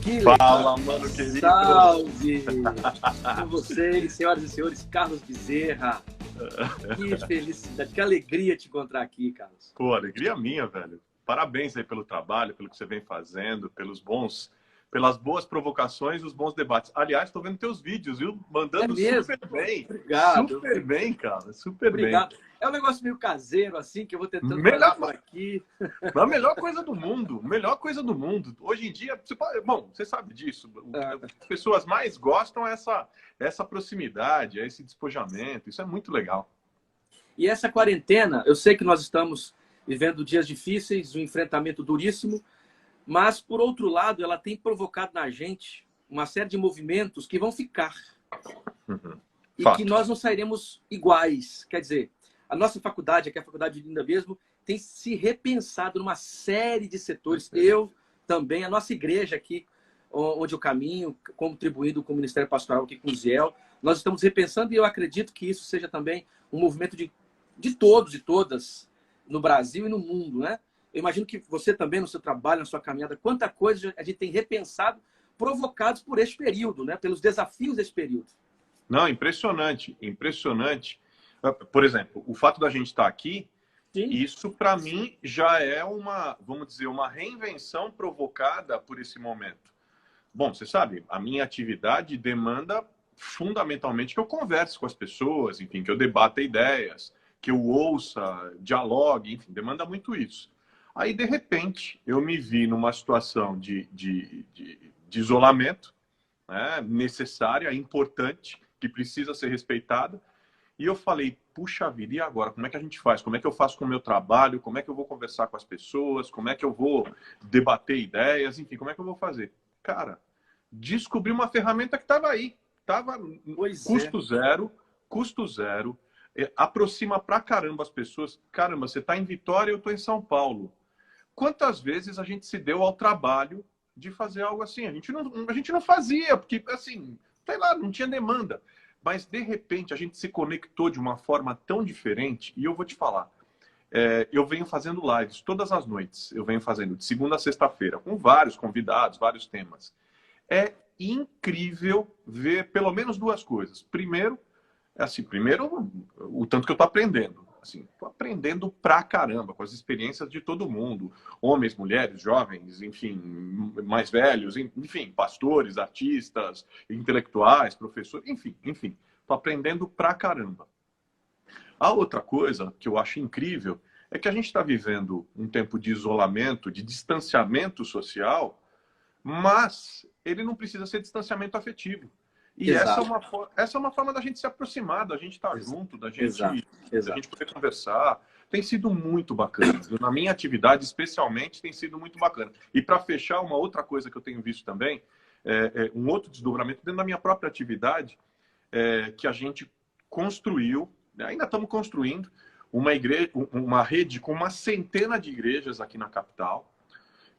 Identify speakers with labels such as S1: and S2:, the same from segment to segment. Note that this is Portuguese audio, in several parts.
S1: Que
S2: Fala,
S1: legal.
S2: mano querido.
S1: Salve! Com vocês, senhoras e senhores, Carlos Bezerra. Que felicidade, que alegria te encontrar aqui, Carlos.
S2: Pô, alegria minha, velho. Parabéns aí pelo trabalho, pelo que você vem fazendo, pelas boas provocações e os bons debates. Aliás, estou vendo teus vídeos, viu?
S1: É
S2: Mandando
S1: mesmo?
S2: super bem.
S1: Obrigado.
S2: Super bem, cara. Super bem.
S1: Obrigado. É um negócio meio caseiro, assim, que eu vou tentando fazer
S2: Melhor,
S1: por aqui.
S2: a melhor coisa do mundo. Melhor coisa do mundo. Hoje em dia, bom, você sabe disso. O
S1: Ah,
S2: que as pessoas mais gostam é essa proximidade, é esse despojamento. Isso é muito legal.
S1: E essa quarentena, eu sei que nós estamos vivendo dias difíceis, um enfrentamento duríssimo, mas, por outro lado, ela tem provocado na gente uma série de movimentos que vão ficar.
S2: Uhum.
S1: E que
S2: Fato.
S1: nós não sairemos iguais. Quer dizer, a nossa faculdade, aqui é a Faculdade de Linda mesmo, tem se repensado numa série de setores. Eu também, a nossa igreja aqui, onde eu caminho, contribuindo com o Ministério Pastoral aqui com o Ziel, nós estamos repensando e eu acredito que isso seja também um movimento de todos e todas no Brasil e no mundo, né? Eu imagino que você também, no seu trabalho, na sua caminhada, quanta coisa a gente tem repensado, provocados por este período, né? Pelos desafios desse período.
S2: Não, impressionante, impressionante. Por exemplo, o fato da gente estar aqui,
S1: Sim.
S2: isso para mim já é vamos dizer, uma reinvenção provocada por esse momento. Bom, você sabe, a minha atividade demanda fundamentalmente que eu converse com as pessoas, enfim, que eu debata ideias, que eu ouça, dialogue, enfim, demanda muito isso. Aí, de repente, eu me vi numa situação de isolamento, né, necessária, importante, que precisa ser respeitada. E eu falei, puxa vida, e agora? Como é que a gente faz? Como é que eu faço com o meu trabalho? Como é que eu vou conversar com as pessoas? Como é que eu vou debater ideias? Enfim, como é que eu vou fazer? Cara, descobri uma ferramenta que estava aí. Estava
S1: Pois é.
S2: custo zero. Aproxima pra caramba as pessoas. Caramba, você está em Vitória, eu estou em São Paulo. Quantas vezes a gente se deu ao trabalho de fazer algo assim? A gente não fazia, porque, assim, sei lá, não tinha demanda. Mas, de repente, a gente se conectou de uma forma tão diferente. E eu vou te falar, eu venho fazendo lives todas as noites. Eu venho fazendo de segunda a sexta-feira, com vários convidados, vários temas. É incrível ver pelo menos duas coisas. Primeiro, o tanto que eu estou aprendendo. Assim, tô aprendendo pra caramba com as experiências de todo mundo. Homens, mulheres, jovens, enfim, mais velhos, enfim, pastores, artistas, intelectuais, professores, enfim. Tô aprendendo pra caramba. A outra coisa que eu acho incrível é que a gente está vivendo um tempo de isolamento, de distanciamento social, mas ele não precisa ser distanciamento afetivo. E
S1: Exato.
S2: essa é uma forma da gente se aproximar, da gente estar junto,
S1: Exato.
S2: da gente poder conversar. Tem sido muito bacana. Na minha atividade, especialmente, tem sido muito bacana. E para fechar, uma outra coisa que eu tenho visto também, um outro desdobramento dentro da minha própria atividade, que a gente construiu, ainda estamos construindo, uma rede com uma centena de igrejas aqui na capital,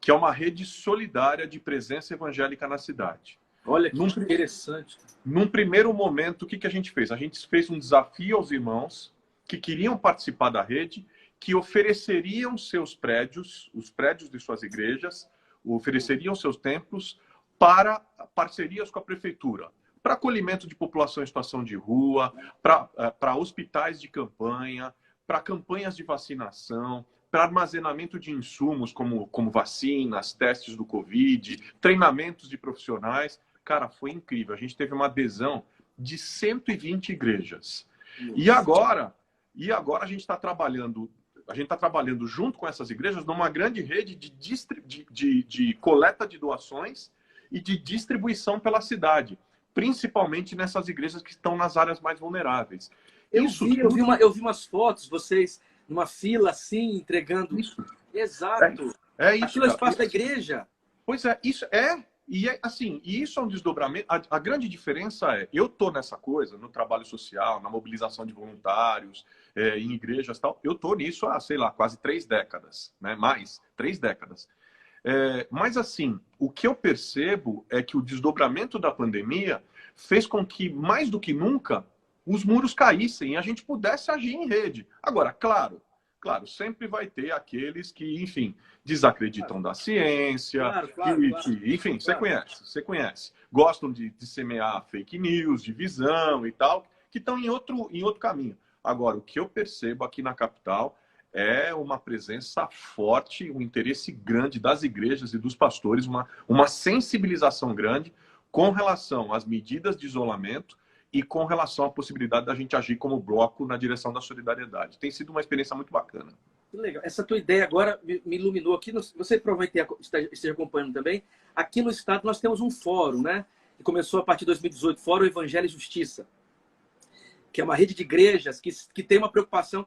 S2: que é uma rede solidária de presença evangélica na cidade.
S1: Olha que interessante.
S2: Num primeiro momento, o que a gente fez? A gente fez um desafio aos irmãos que queriam participar da rede, que ofereceriam seus prédios, os prédios de suas igrejas, ofereceriam seus templos para parcerias com a prefeitura, para acolhimento de população em situação de rua, para hospitais de campanha, para campanhas de vacinação, para armazenamento de insumos como vacinas, testes do Covid, treinamentos de profissionais. Cara, foi incrível. A gente teve uma adesão de 120 igrejas. E agora a gente está trabalhando junto com essas igrejas numa grande rede de coleta de doações e de distribuição pela cidade, principalmente nessas igrejas que estão nas áreas mais vulneráveis.
S1: Eu vi umas fotos, vocês numa fila assim, entregando.
S2: Isso.
S1: Exato.
S2: É isso.
S1: Aquilo é o espaço da igreja.
S2: Pois é, isso é. E assim, isso é um desdobramento. A grande diferença é, eu tô nessa coisa, no trabalho social, na mobilização de voluntários, em igrejas e tal, eu tô nisso há, sei lá, quase 3 décadas, né? Mais, 3 décadas. Mas assim, o que eu percebo é que o desdobramento da pandemia fez com que, mais do que nunca, os muros caíssem e a gente pudesse agir em rede. Agora, claro, Claro, sempre vai ter aqueles que, enfim, desacreditam da ciência,
S1: Claro.
S2: enfim, você conhece. Gostam de semear fake news, divisão e tal, que estão em outro caminho. Agora, o que eu percebo aqui na capital é uma presença forte, um interesse grande das igrejas e dos pastores, uma sensibilização grande com relação às medidas de isolamento e com relação à possibilidade da gente agir como bloco na direção da solidariedade. Tem sido uma experiência muito bacana.
S1: Que legal. Essa tua ideia agora me iluminou aqui. Você provavelmente esteja acompanhando também. Aqui no estado nós temos um fórum, né? Que começou a partir de 2018, Fórum Evangelho e Justiça, que é uma rede de igrejas que tem uma preocupação.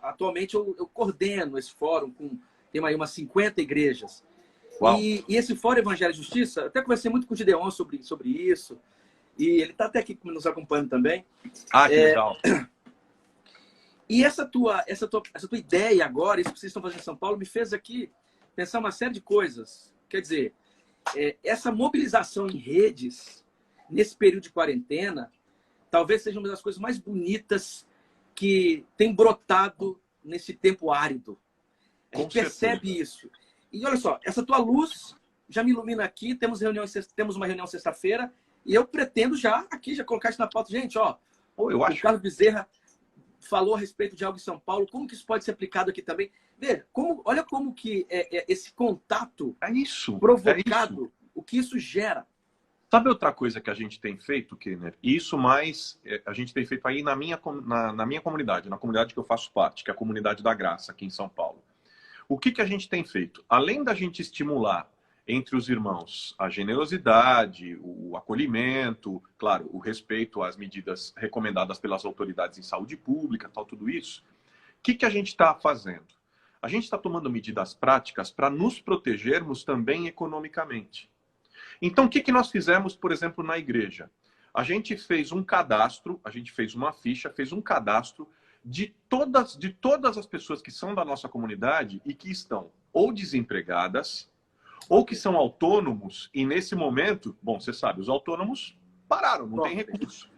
S1: Atualmente eu coordeno esse fórum tem aí umas 50 igrejas. E esse Fórum Evangelho e Justiça, até conversei muito com o Gideon sobre isso, e ele está até aqui nos acompanhando também.
S2: Ah, que legal.
S1: E essa tua ideia agora, isso que vocês estão fazendo em São Paulo, me fez aqui pensar uma série de coisas. Quer dizer, essa mobilização em redes, nesse período de quarentena, talvez seja uma das coisas mais bonitas que tem brotado nesse tempo árido. A gente percebe isso. E olha só, essa tua luz já me ilumina aqui. Temos uma reunião sexta-feira e eu pretendo já colocar isso na pauta. Gente, o Carlos Bezerra falou a respeito de algo em São Paulo. Como que isso pode ser aplicado aqui também? Veja, olha como que esse contato provocado, o que isso gera.
S2: Sabe outra coisa que a gente tem feito, Kenner? E isso mais a gente tem feito aí na minha comunidade, na comunidade que eu faço parte, que é a Comunidade da Graça, aqui em São Paulo. O que a gente tem feito? Além da gente estimular entre os irmãos a generosidade, o acolhimento, claro, o respeito às medidas recomendadas pelas autoridades em saúde pública, tal, tudo isso, o que a gente está fazendo? A gente está tomando medidas práticas para nos protegermos também economicamente. Então, o que nós fizemos, por exemplo, na igreja? A gente fez um cadastro, a gente fez uma ficha, fez um cadastro de todas as pessoas que são da nossa comunidade e que estão ou desempregadas ou que são autônomos e nesse momento, bom, você sabe, os autônomos pararam, não tem recurso.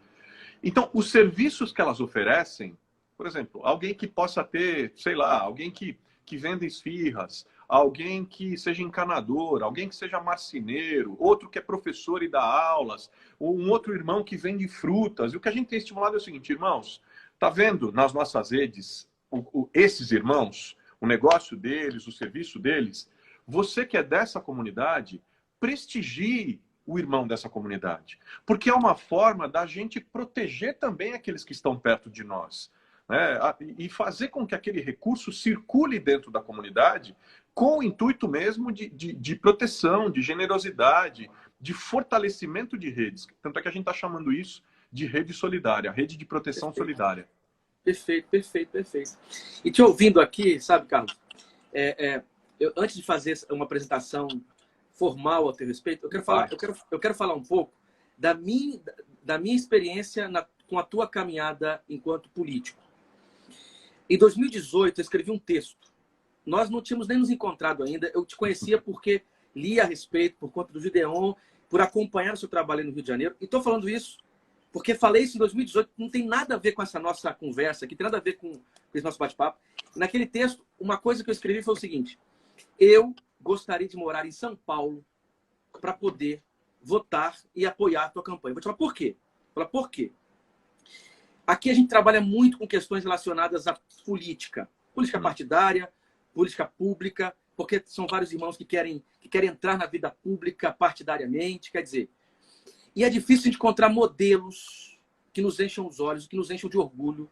S2: Então, os serviços que elas oferecem, por exemplo, alguém que possa ter, sei lá, alguém que venda esfirras, alguém que seja encanador, alguém que seja marceneiro, outro que é professor e dá aulas, ou um outro irmão que vende frutas. E o que a gente tem estimulado é o seguinte, irmãos, tá vendo nas nossas redes esses irmãos, o negócio deles, o serviço deles? Você que é dessa comunidade, prestigie o irmão dessa comunidade. Porque é uma forma da gente proteger também aqueles que estão perto de nós. Né? E fazer com que aquele recurso circule dentro da comunidade com o intuito mesmo de proteção, de generosidade, de fortalecimento de redes. Tanto é que a gente está chamando isso de rede solidária, rede de proteção solidária.
S1: Perfeito. E te ouvindo aqui, sabe, Carlos, antes de fazer uma apresentação formal a teu respeito, eu quero falar um pouco da minha experiência com a tua caminhada enquanto político. Em 2018, eu escrevi um texto. Nós não tínhamos nem nos encontrado ainda. Eu te conhecia porque li a respeito, por conta do Gideon, por acompanhar o seu trabalho no Rio de Janeiro. E estou falando isso porque falei isso em 2018. Não tem nada a ver com essa nossa conversa aqui, tem nada a ver com esse nosso bate-papo. Naquele texto, uma coisa que eu escrevi foi o seguinte: eu gostaria de morar em São Paulo para poder votar e apoiar a tua campanha. Vou te falar por quê. Por quê? Aqui a gente trabalha muito com questões relacionadas à política partidária, política pública, porque são vários irmãos que querem entrar na vida pública partidariamente, quer dizer. E é difícil de encontrar modelos que nos encham os olhos, que nos encham de orgulho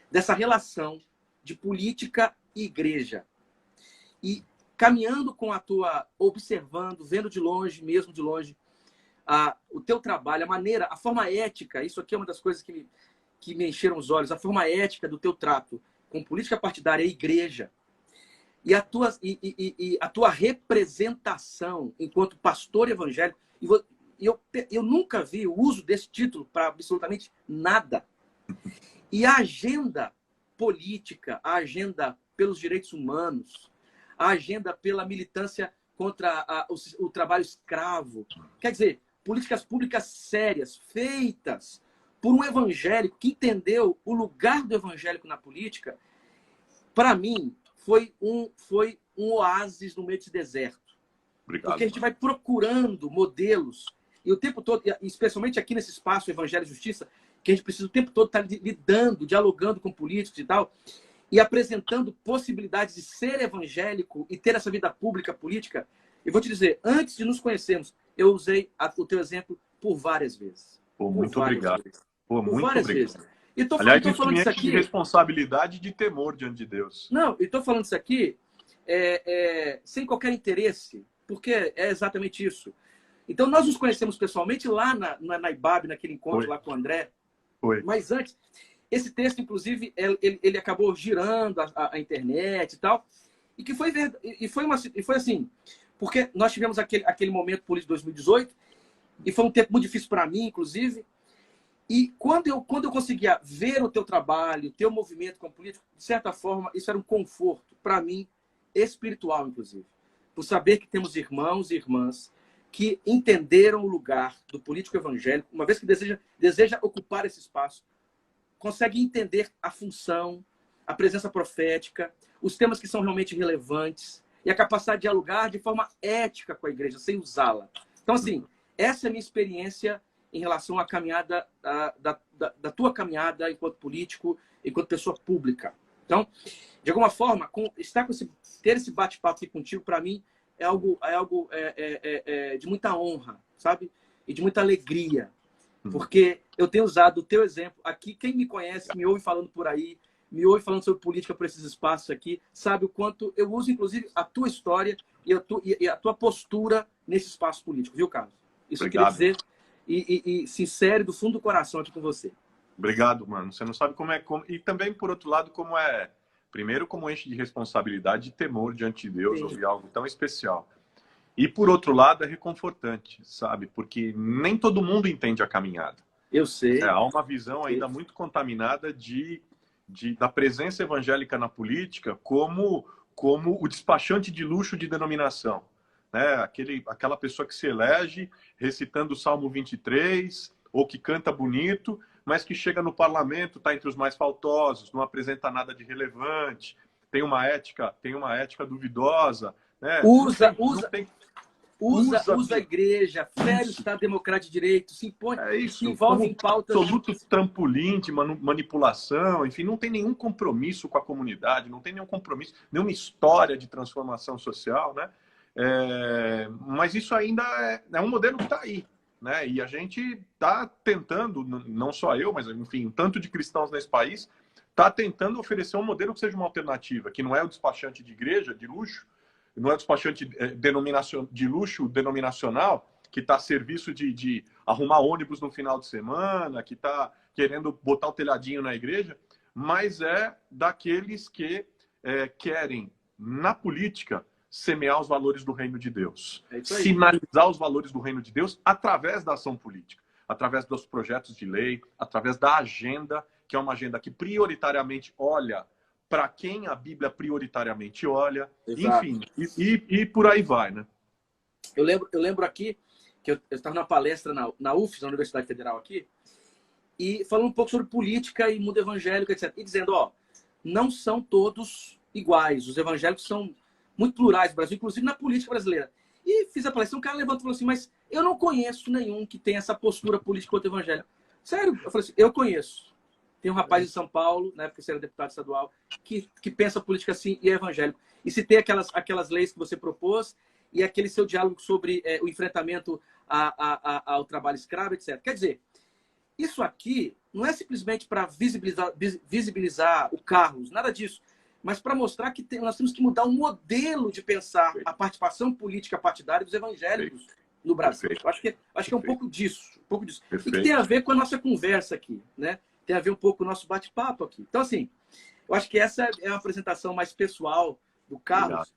S1: dessa relação de política e igreja. E caminhando com a tua, observando, vendo de longe, mesmo de longe, o teu trabalho, a forma ética, isso aqui é uma das coisas que me encheram os olhos, a forma ética do teu trato com política partidária e igreja, e a tua representação enquanto pastor evangélico. E eu nunca vi o uso desse título para absolutamente nada. E a agenda política, a agenda pelos direitos humanos, a agenda pela militância contra o trabalho escravo, quer dizer, políticas públicas sérias, feitas por um evangélico que entendeu o lugar do evangélico na política, para mim, foi um oásis no meio desse deserto.
S2: Obrigado.
S1: Porque a gente vai procurando modelos, e o tempo todo, especialmente aqui nesse espaço Evangelho e Justiça, que a gente precisa o tempo todo estar lidando, dialogando com políticos e tal, e apresentando possibilidades de ser evangélico e ter essa vida pública, política. Eu vou te dizer, antes de nos conhecermos, eu usei o teu exemplo por várias vezes.
S2: Pô, muito obrigado. Pô, muito
S1: várias
S2: obrigado.
S1: vezes. E tô
S2: Aliás,
S1: falando
S2: isso
S1: isso
S2: aqui
S1: aqui.
S2: de responsabilidade e de temor diante de Deus.
S1: Não, eu estou falando isso aqui sem qualquer interesse, porque é exatamente isso. Então, nós nos conhecemos pessoalmente lá na IBAB, naquele encontro lá com o André.
S2: Foi.
S1: Mas antes, esse texto, inclusive, ele acabou girando a internet e tal, e que foi assim, porque nós tivemos aquele momento político de 2018, e foi um tempo muito difícil para mim, inclusive, e quando eu conseguia ver o teu trabalho, o teu movimento como político, de certa forma, isso era um conforto para mim, espiritual, inclusive. Por saber que temos irmãos e irmãs que entenderam o lugar do político evangélico, uma vez que deseja ocupar esse espaço, consegue entender a função, a presença profética, os temas que são realmente relevantes e a capacidade de dialogar de forma ética com a igreja, sem usá-la. Então, assim, essa é a minha experiência em relação à caminhada, da tua caminhada enquanto político, enquanto pessoa pública. Então, de alguma forma, ter esse bate-papo aqui contigo, para mim, é algo de muita honra, sabe? E de muita alegria. Porque eu tenho usado o teu exemplo aqui. Quem me conhece, me ouve falando por aí, me ouve falando sobre política por esses espaços aqui, sabe o quanto eu uso, inclusive, a tua história e a tua postura nesse espaço político, viu, Carlos? Isso
S2: Obrigado.
S1: Eu queria dizer e sincero do fundo do coração aqui com você.
S2: Obrigado, mano. Você não sabe como é... E também, por outro lado, como é... Primeiro, como enche de responsabilidade e temor diante de Deus, ouvir algo tão especial. E, por outro lado, é reconfortante, sabe? Porque nem todo mundo entende a caminhada.
S1: Eu sei.
S2: Há uma visão ainda muito contaminada da presença evangélica na política como o despachante de luxo de denominação. Né? Aquela pessoa que se elege recitando o Salmo 23, ou que canta bonito, mas que chega no parlamento, está entre os mais faltosos, não apresenta nada de relevante, tem uma ética duvidosa. Né? Usa
S1: a igreja, fere o Estado Democrático de Direito, se impõe, se envolve em pautas...
S2: Absoluto trampolim de manipulação, enfim, não tem nenhum compromisso com a comunidade, não tem nenhum compromisso, nenhuma história de transformação social, né? Mas isso ainda é um modelo que está aí, né? E a gente está tentando, não só eu, mas, enfim, um tanto de cristãos nesse país, está tentando oferecer um modelo que seja uma alternativa, que não é o despachante de igreja, de luxo, não é o despachante de luxo denominacional, que está a serviço de arrumar ônibus no final de semana, que está querendo botar o telhadinho na igreja, mas é daqueles que querem, na política, semear os valores do reino de Deus. Sinalizar os valores do reino de Deus através da ação política, através dos projetos de lei, através da agenda, que é uma agenda que prioritariamente olha para quem a Bíblia prioritariamente olha. Exato. Enfim, e por aí vai, né?
S1: Eu lembro aqui que eu estava na palestra na UFES, na Universidade Federal aqui, e falando um pouco sobre política e mundo evangélico, etc. E dizendo, não são todos iguais. Os evangélicos são muito plurais no Brasil, inclusive na política brasileira. E fiz a palestra, um cara levantou e falou assim, mas eu não conheço nenhum que tenha essa postura política contra o evangélico. Sério? Eu falei assim, eu conheço. Tem um rapaz de São Paulo, na época que você era deputado estadual, que pensa política assim e é evangélico. E se tem aquelas leis que você propôs e aquele seu diálogo sobre o enfrentamento ao trabalho escravo, etc. Quer dizer, isso aqui não é simplesmente para visibilizar o Carlos, nada disso, mas para mostrar que nós temos que mudar o modelo de pensar a participação política partidária dos evangélicos no Brasil. Acho que é um pouco disso. E que tem a ver com a nossa conversa aqui, né? Tem a ver um pouco com o nosso bate-papo aqui. Então, assim, eu acho que essa é uma apresentação mais pessoal do Carlos,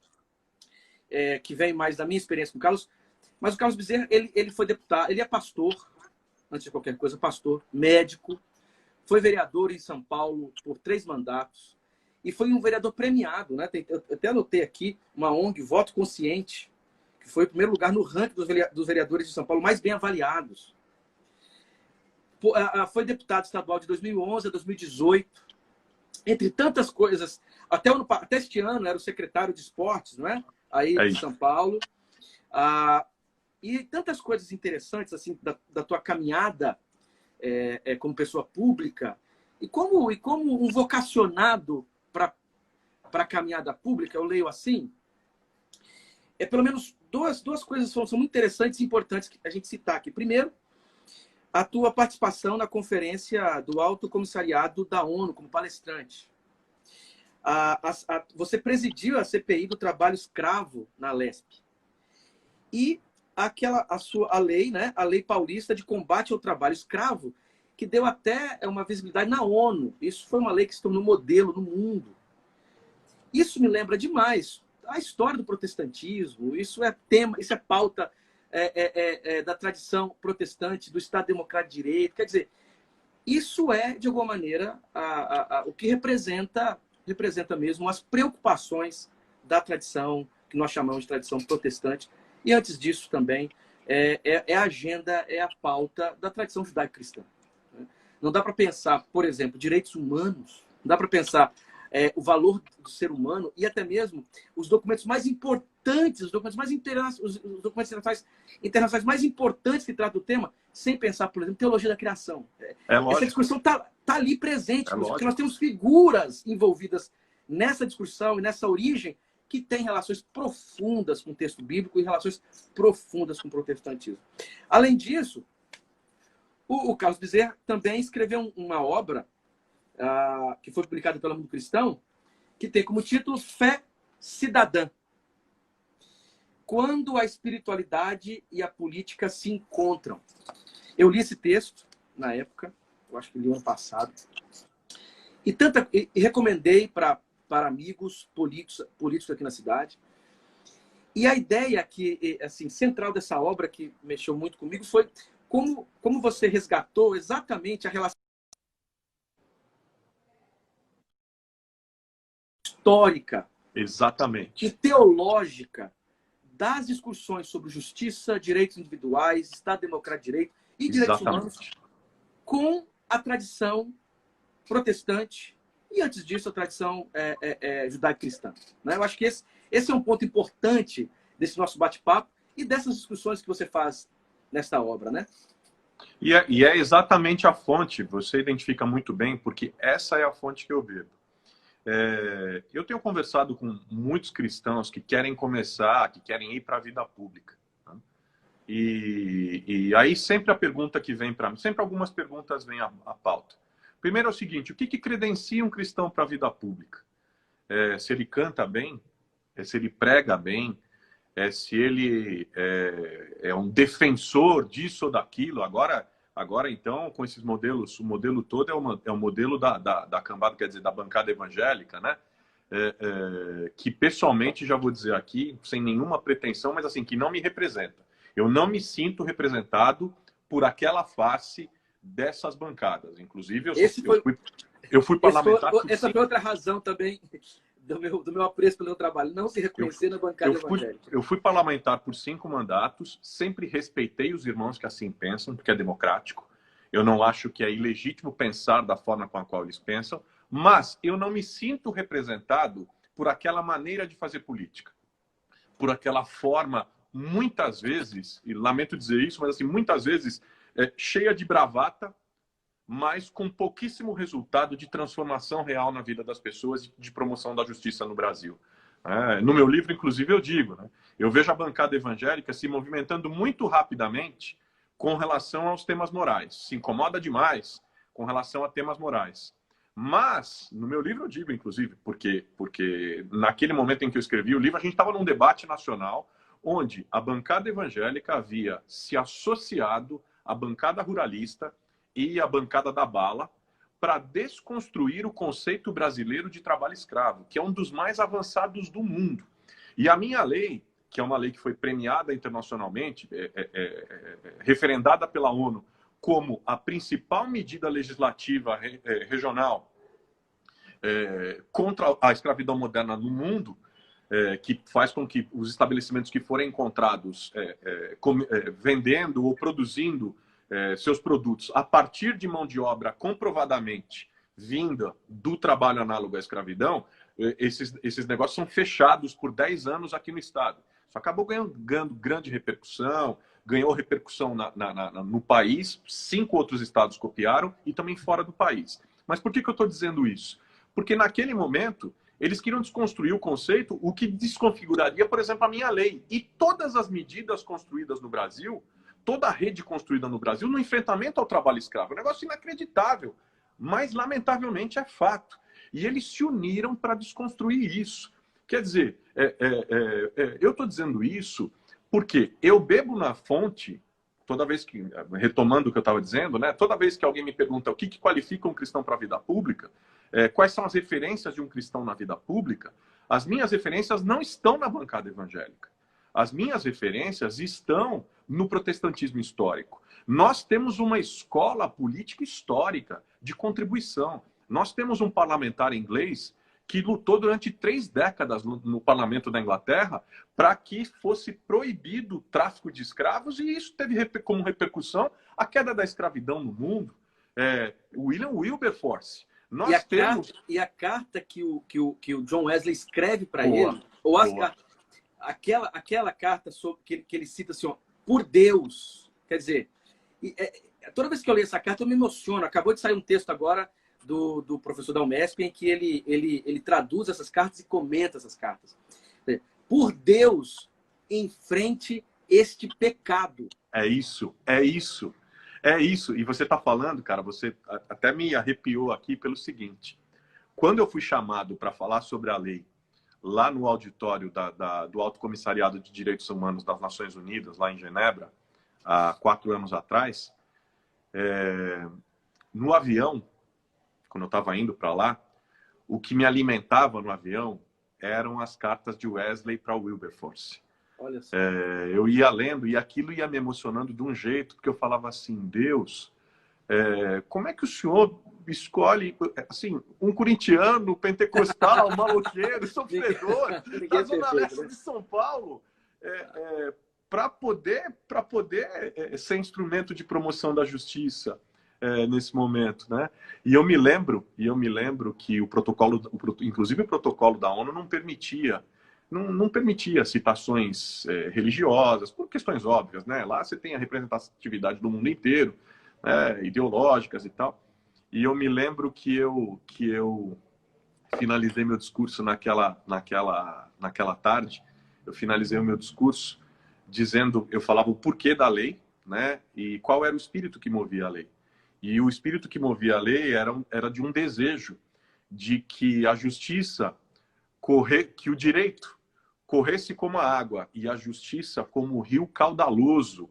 S1: que vem mais da minha experiência com o Carlos. Mas o Carlos Bezerra, ele foi deputado, ele é pastor, antes de qualquer coisa, pastor, médico, foi vereador em São Paulo por 3 mandatos e foi um vereador premiado, né? Eu até anotei aqui uma ONG, Voto Consciente, que foi em primeiro lugar no ranking dos vereadores de São Paulo mais bem avaliados. Foi deputado estadual de 2011 a 2018. Entre tantas coisas, até este ano era o secretário de esportes, não é? Aí de São Paulo. E tantas coisas interessantes assim da tua caminhada como pessoa pública e como um vocacionado para a caminhada pública, eu leio assim, pelo menos duas coisas são muito interessantes e importantes que a gente citar aqui. Primeiro, a tua participação na conferência do Alto Comissariado da ONU como palestrante. Você presidiu a CPI do trabalho escravo na Lesp. E a lei, né, a Lei Paulista de Combate ao Trabalho Escravo, que deu até uma visibilidade na ONU. Isso foi uma lei que se tornou modelo no mundo. Isso me lembra demais a história do protestantismo. Isso é tema, isso é pauta da tradição protestante, do Estado Democrático de Direito. Quer dizer, isso é, de alguma maneira, o que representa mesmo as preocupações da tradição, que nós chamamos de tradição protestante. E antes disso também, a agenda, a pauta da tradição judaico-cristã. Não dá para pensar, por exemplo, direitos humanos, não dá para pensar o valor do ser humano e até mesmo os documentos mais importantes, os documentos internacionais mais importantes que tratam do tema, sem pensar, por exemplo, teologia da criação. Essa discussão está ali presente, porque nós temos figuras envolvidas nessa discussão e nessa origem que têm relações profundas com o texto bíblico e relações profundas com o protestantismo. Além disso, o Carlos Bezerra também escreveu uma obra que foi publicada pelo Mundo Cristão, que tem como título Fé Cidadã. Quando a espiritualidade e a política se encontram. Eu li esse texto na época, eu acho que li ano passado, e recomendei para amigos políticos aqui na cidade. E a ideia assim, central dessa obra, que mexeu muito comigo, foi como você resgatou exatamente a relação histórica,
S2: exatamente,
S1: e teológica das discussões sobre justiça, direitos individuais, Estado Democrático de Direito e direitos humanos com a tradição protestante e, antes disso, a tradição judaico-cristã. Né? Eu acho que esse é um ponto importante desse nosso bate-papo e dessas discussões que você faz nesta obra, né?
S2: E é exatamente a fonte, você identifica muito bem, porque essa é a fonte que eu bebo. Eu tenho conversado com muitos cristãos que querem começar, que querem ir para a vida pública. Né? E aí sempre a pergunta que vem para mim, sempre algumas perguntas vêm à pauta. Primeiro é o seguinte, o que credencia um cristão para a vida pública? Se ele canta bem? Se ele prega bem? Se ele é um defensor disso ou daquilo? Agora, então, com esses modelos, o modelo todo é o modelo da cambada, quer dizer, da bancada evangélica, né? Que pessoalmente, já vou dizer aqui, sem nenhuma pretensão, mas assim, que não me representa. Eu não me sinto representado por aquela face dessas bancadas. Inclusive, eu fui parlamentar...
S1: Essa foi outra razão também do meu apreço pelo meu trabalho, não se reconhecer na bancada evangélica.
S2: Eu fui parlamentar por 5 mandatos, sempre respeitei os irmãos que assim pensam, porque é democrático. Eu não acho que é ilegítimo pensar da forma com a qual eles pensam, mas eu não me sinto representado por aquela maneira de fazer política, por aquela forma, muitas vezes, e lamento dizer isso, mas assim, muitas vezes cheia de bravata, mas com pouquíssimo resultado de transformação real na vida das pessoas e de promoção da justiça no Brasil. No meu livro, inclusive, eu digo, né? Eu vejo a bancada evangélica se movimentando muito rapidamente com relação aos temas morais. Se incomoda demais com relação a temas morais. Mas, no meu livro eu digo, inclusive, porque naquele momento em que eu escrevi o livro, a gente estava num debate nacional onde a bancada evangélica havia se associado à bancada ruralista e a bancada da bala para desconstruir o conceito brasileiro de trabalho escravo, que é um dos mais avançados do mundo. E a minha lei, que é uma lei que foi premiada internacionalmente, referendada pela ONU como a principal medida legislativa regional contra a escravidão moderna no mundo, que faz com que os estabelecimentos que forem encontrados vendendo ou produzindo seus produtos a partir de mão de obra comprovadamente vinda do trabalho análogo à escravidão, esses negócios são fechados por 10 anos aqui no Estado. Isso acabou ganhando grande repercussão, ganhou repercussão no país, 5 outros estados copiaram e também fora do país. Mas por que eu estou dizendo isso? Porque naquele momento eles queriam desconstruir o conceito, o que desconfiguraria, por exemplo, a minha lei. E todas as medidas construídas no Brasil, toda a rede construída no Brasil, no enfrentamento ao trabalho escravo. É um negócio inacreditável, mas lamentavelmente é fato. E eles se uniram para desconstruir isso. Quer dizer, eu estou dizendo isso porque eu bebo na fonte, toda vez que, retomando o que eu estava dizendo, né, toda vez que alguém me pergunta o que qualifica um cristão para a vida pública, quais são as referências de um cristão na vida pública, as minhas referências não estão na bancada evangélica. As minhas referências estão no protestantismo histórico. Nós temos uma escola política histórica de contribuição. Nós temos um parlamentar inglês que lutou durante 3 décadas no parlamento da Inglaterra para que fosse proibido o tráfico de escravos, e isso teve como repercussão a queda da escravidão no mundo. William Wilberforce.
S1: E a carta que o John Wesley escreve para ele, ou aquela carta sobre, que ele cita assim, ó, por Deus, quer dizer, toda vez que eu leio essa carta eu me emociono. Acabou de sair um texto agora do professor da Unesp em que ele traduz essas cartas e comenta essas cartas. Por Deus, enfrente este pecado.
S2: É isso. E você está falando, cara, você até me arrepiou aqui pelo seguinte. Quando eu fui chamado para falar sobre a lei lá no auditório do Alto Comissariado de Direitos Humanos das Nações Unidas, lá em Genebra, há 4 anos atrás, no avião, quando eu estava indo para lá, o que me alimentava no avião eram as cartas de Wesley para Wilberforce.
S1: Olha só.
S2: Eu ia lendo e aquilo ia me emocionando de um jeito, porque eu falava assim, Deus, como é que o senhor escolhe assim, um corintiano, pentecostal, maloqueiro, sofredor, da Zona Leste de São Paulo, para poder ser instrumento de promoção da justiça nesse momento, né? E eu me lembro que inclusive o protocolo da ONU não permitia citações religiosas, por questões óbvias, né? Lá você tem a representatividade do mundo inteiro, né? Ideológicas e tal. E eu me lembro que eu finalizei meu discurso naquela tarde. Eu finalizei o meu discurso dizendo, eu falava o porquê da lei, né? E qual era o espírito que movia a lei. E o espírito que movia a lei era de um desejo de que a justiça que o direito corresse como a água e a justiça como o rio caudaloso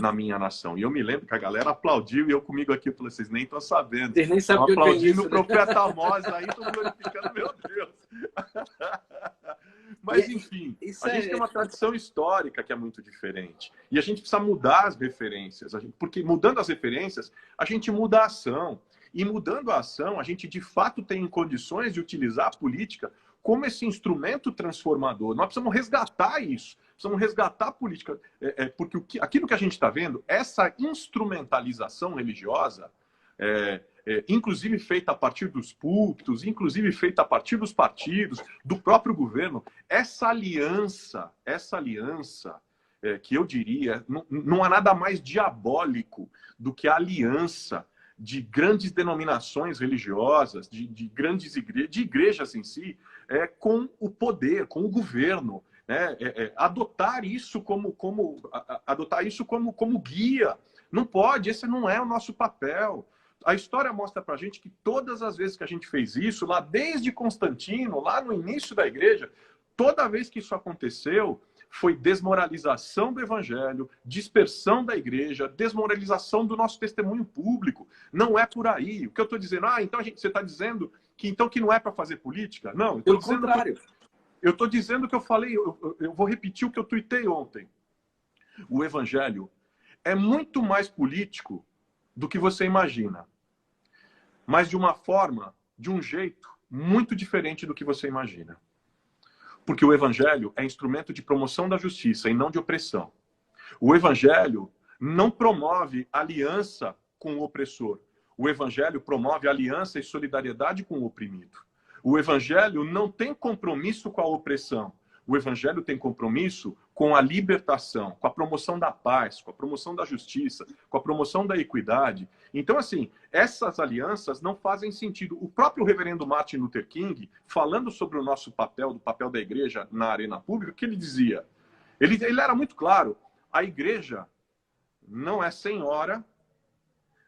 S2: na minha nação. E eu me lembro que a galera aplaudiu e eu comigo aqui, eu falei, vocês nem estão sabendo.
S1: Vocês nem sabem o que
S2: aplaudindo o profeta Amós, aí estou glorificando, meu Deus. Mas, enfim, a gente tem uma tradição histórica que é muito diferente. E a gente precisa mudar as referências. Porque mudando as referências, a gente muda a ação. E mudando a ação, a gente, de fato, tem condições de utilizar a política como esse instrumento transformador. Nós precisamos resgatar isso. Precisamos resgatar a política. Porque aquilo que a gente está vendo, essa instrumentalização religiosa, inclusive feita a partir dos púlpitos, inclusive feita a partir dos partidos, do próprio governo, essa aliança que eu diria, não há nada mais diabólico do que a aliança de grandes denominações religiosas, de grandes igrejas, de igrejas em si, com o poder, com o governo, né? Adotar isso como guia. Não pode, esse não é o nosso papel. A história mostra pra gente que todas as vezes que a gente fez isso, lá desde Constantino, lá no início da igreja, toda vez que isso aconteceu, foi desmoralização do evangelho, dispersão da igreja, desmoralização do nosso testemunho público. Não é por aí. O que eu estou dizendo, então você está dizendo que não é para fazer política? Não,
S1: pelo contrário.
S2: Eu estou dizendo que eu falei, eu vou repetir o que eu tuitei ontem. O evangelho é muito mais político do que você imagina, mas de uma forma, de um jeito muito diferente do que você imagina. Porque o evangelho é instrumento de promoção da justiça e não de opressão. O evangelho não promove aliança com o opressor. O evangelho promove aliança e solidariedade com o oprimido. O evangelho não tem compromisso com a opressão. O evangelho tem compromisso com a libertação, com a promoção da paz, com a promoção da justiça, com a promoção da equidade. Então, assim, essas alianças não fazem sentido. O próprio reverendo Martin Luther King, falando sobre o nosso papel, do papel da igreja na arena pública, o que ele dizia? Ele era muito claro. A igreja não é senhora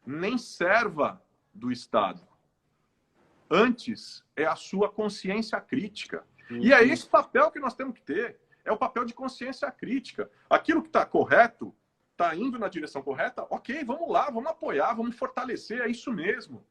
S2: nem serva do Estado. Antes, é a sua consciência crítica. E é esse papel que nós temos que ter. É o papel de consciência crítica. Aquilo que está correto, está indo na direção correta, ok, vamos lá, vamos apoiar, vamos fortalecer, é isso mesmo.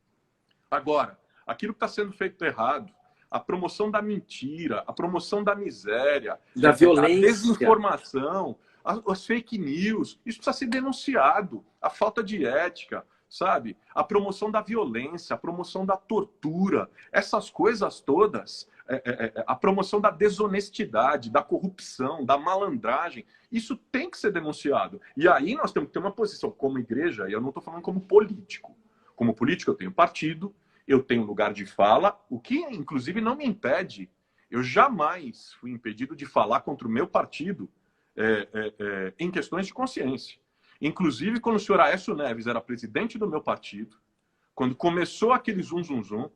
S2: Agora, aquilo que está sendo feito errado, a promoção da mentira, a promoção da miséria,
S1: da violência,
S2: a desinformação, as fake news, isso precisa ser denunciado. A falta de ética, sabe? A promoção da violência, a promoção da tortura, essas coisas todas, a promoção da desonestidade, da corrupção, da malandragem, isso tem que ser denunciado. E aí nós temos que ter uma posição como igreja, e eu não estou falando como político. Como político eu tenho partido, eu tenho lugar de fala, o que inclusive não me impede. Eu jamais fui impedido de falar contra o meu partido em questões de consciência. Inclusive, quando o senhor Aécio Neves era presidente do meu partido, quando começou aquele zum, zum, zum,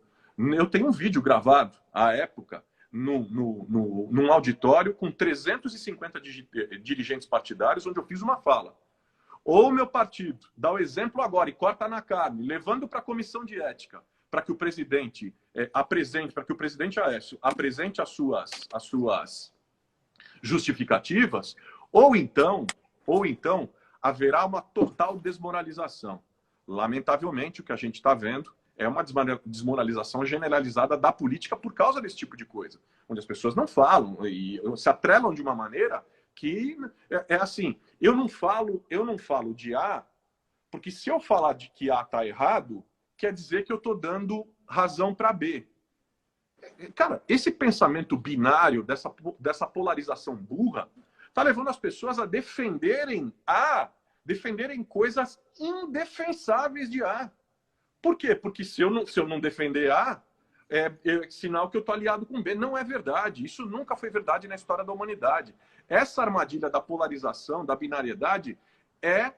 S2: eu tenho um vídeo gravado, à época, num auditório com 350 dirigentes partidários, onde eu fiz uma fala. Ou o meu partido dá o exemplo agora e corta na carne, levando para a comissão de ética, para que o presidente apresente, para que o presidente Aécio apresente as suas justificativas, ou então haverá uma total desmoralização. Lamentavelmente, o que a gente está vendo é uma desmoralização generalizada da política por causa desse tipo de coisa, onde as pessoas não falam e se atrelam de uma maneira que é assim, eu não falo de A, porque se eu falar de que A está errado, quer dizer que eu estou dando razão para B. Cara, esse pensamento binário, dessa polarização burra, está levando as pessoas a defenderem coisas indefensáveis de A. Por quê? Porque se eu não defender A, é sinal que eu estou aliado com B. Não é verdade. Isso nunca foi verdade na história da humanidade. Essa armadilha da polarização, da binariedade, é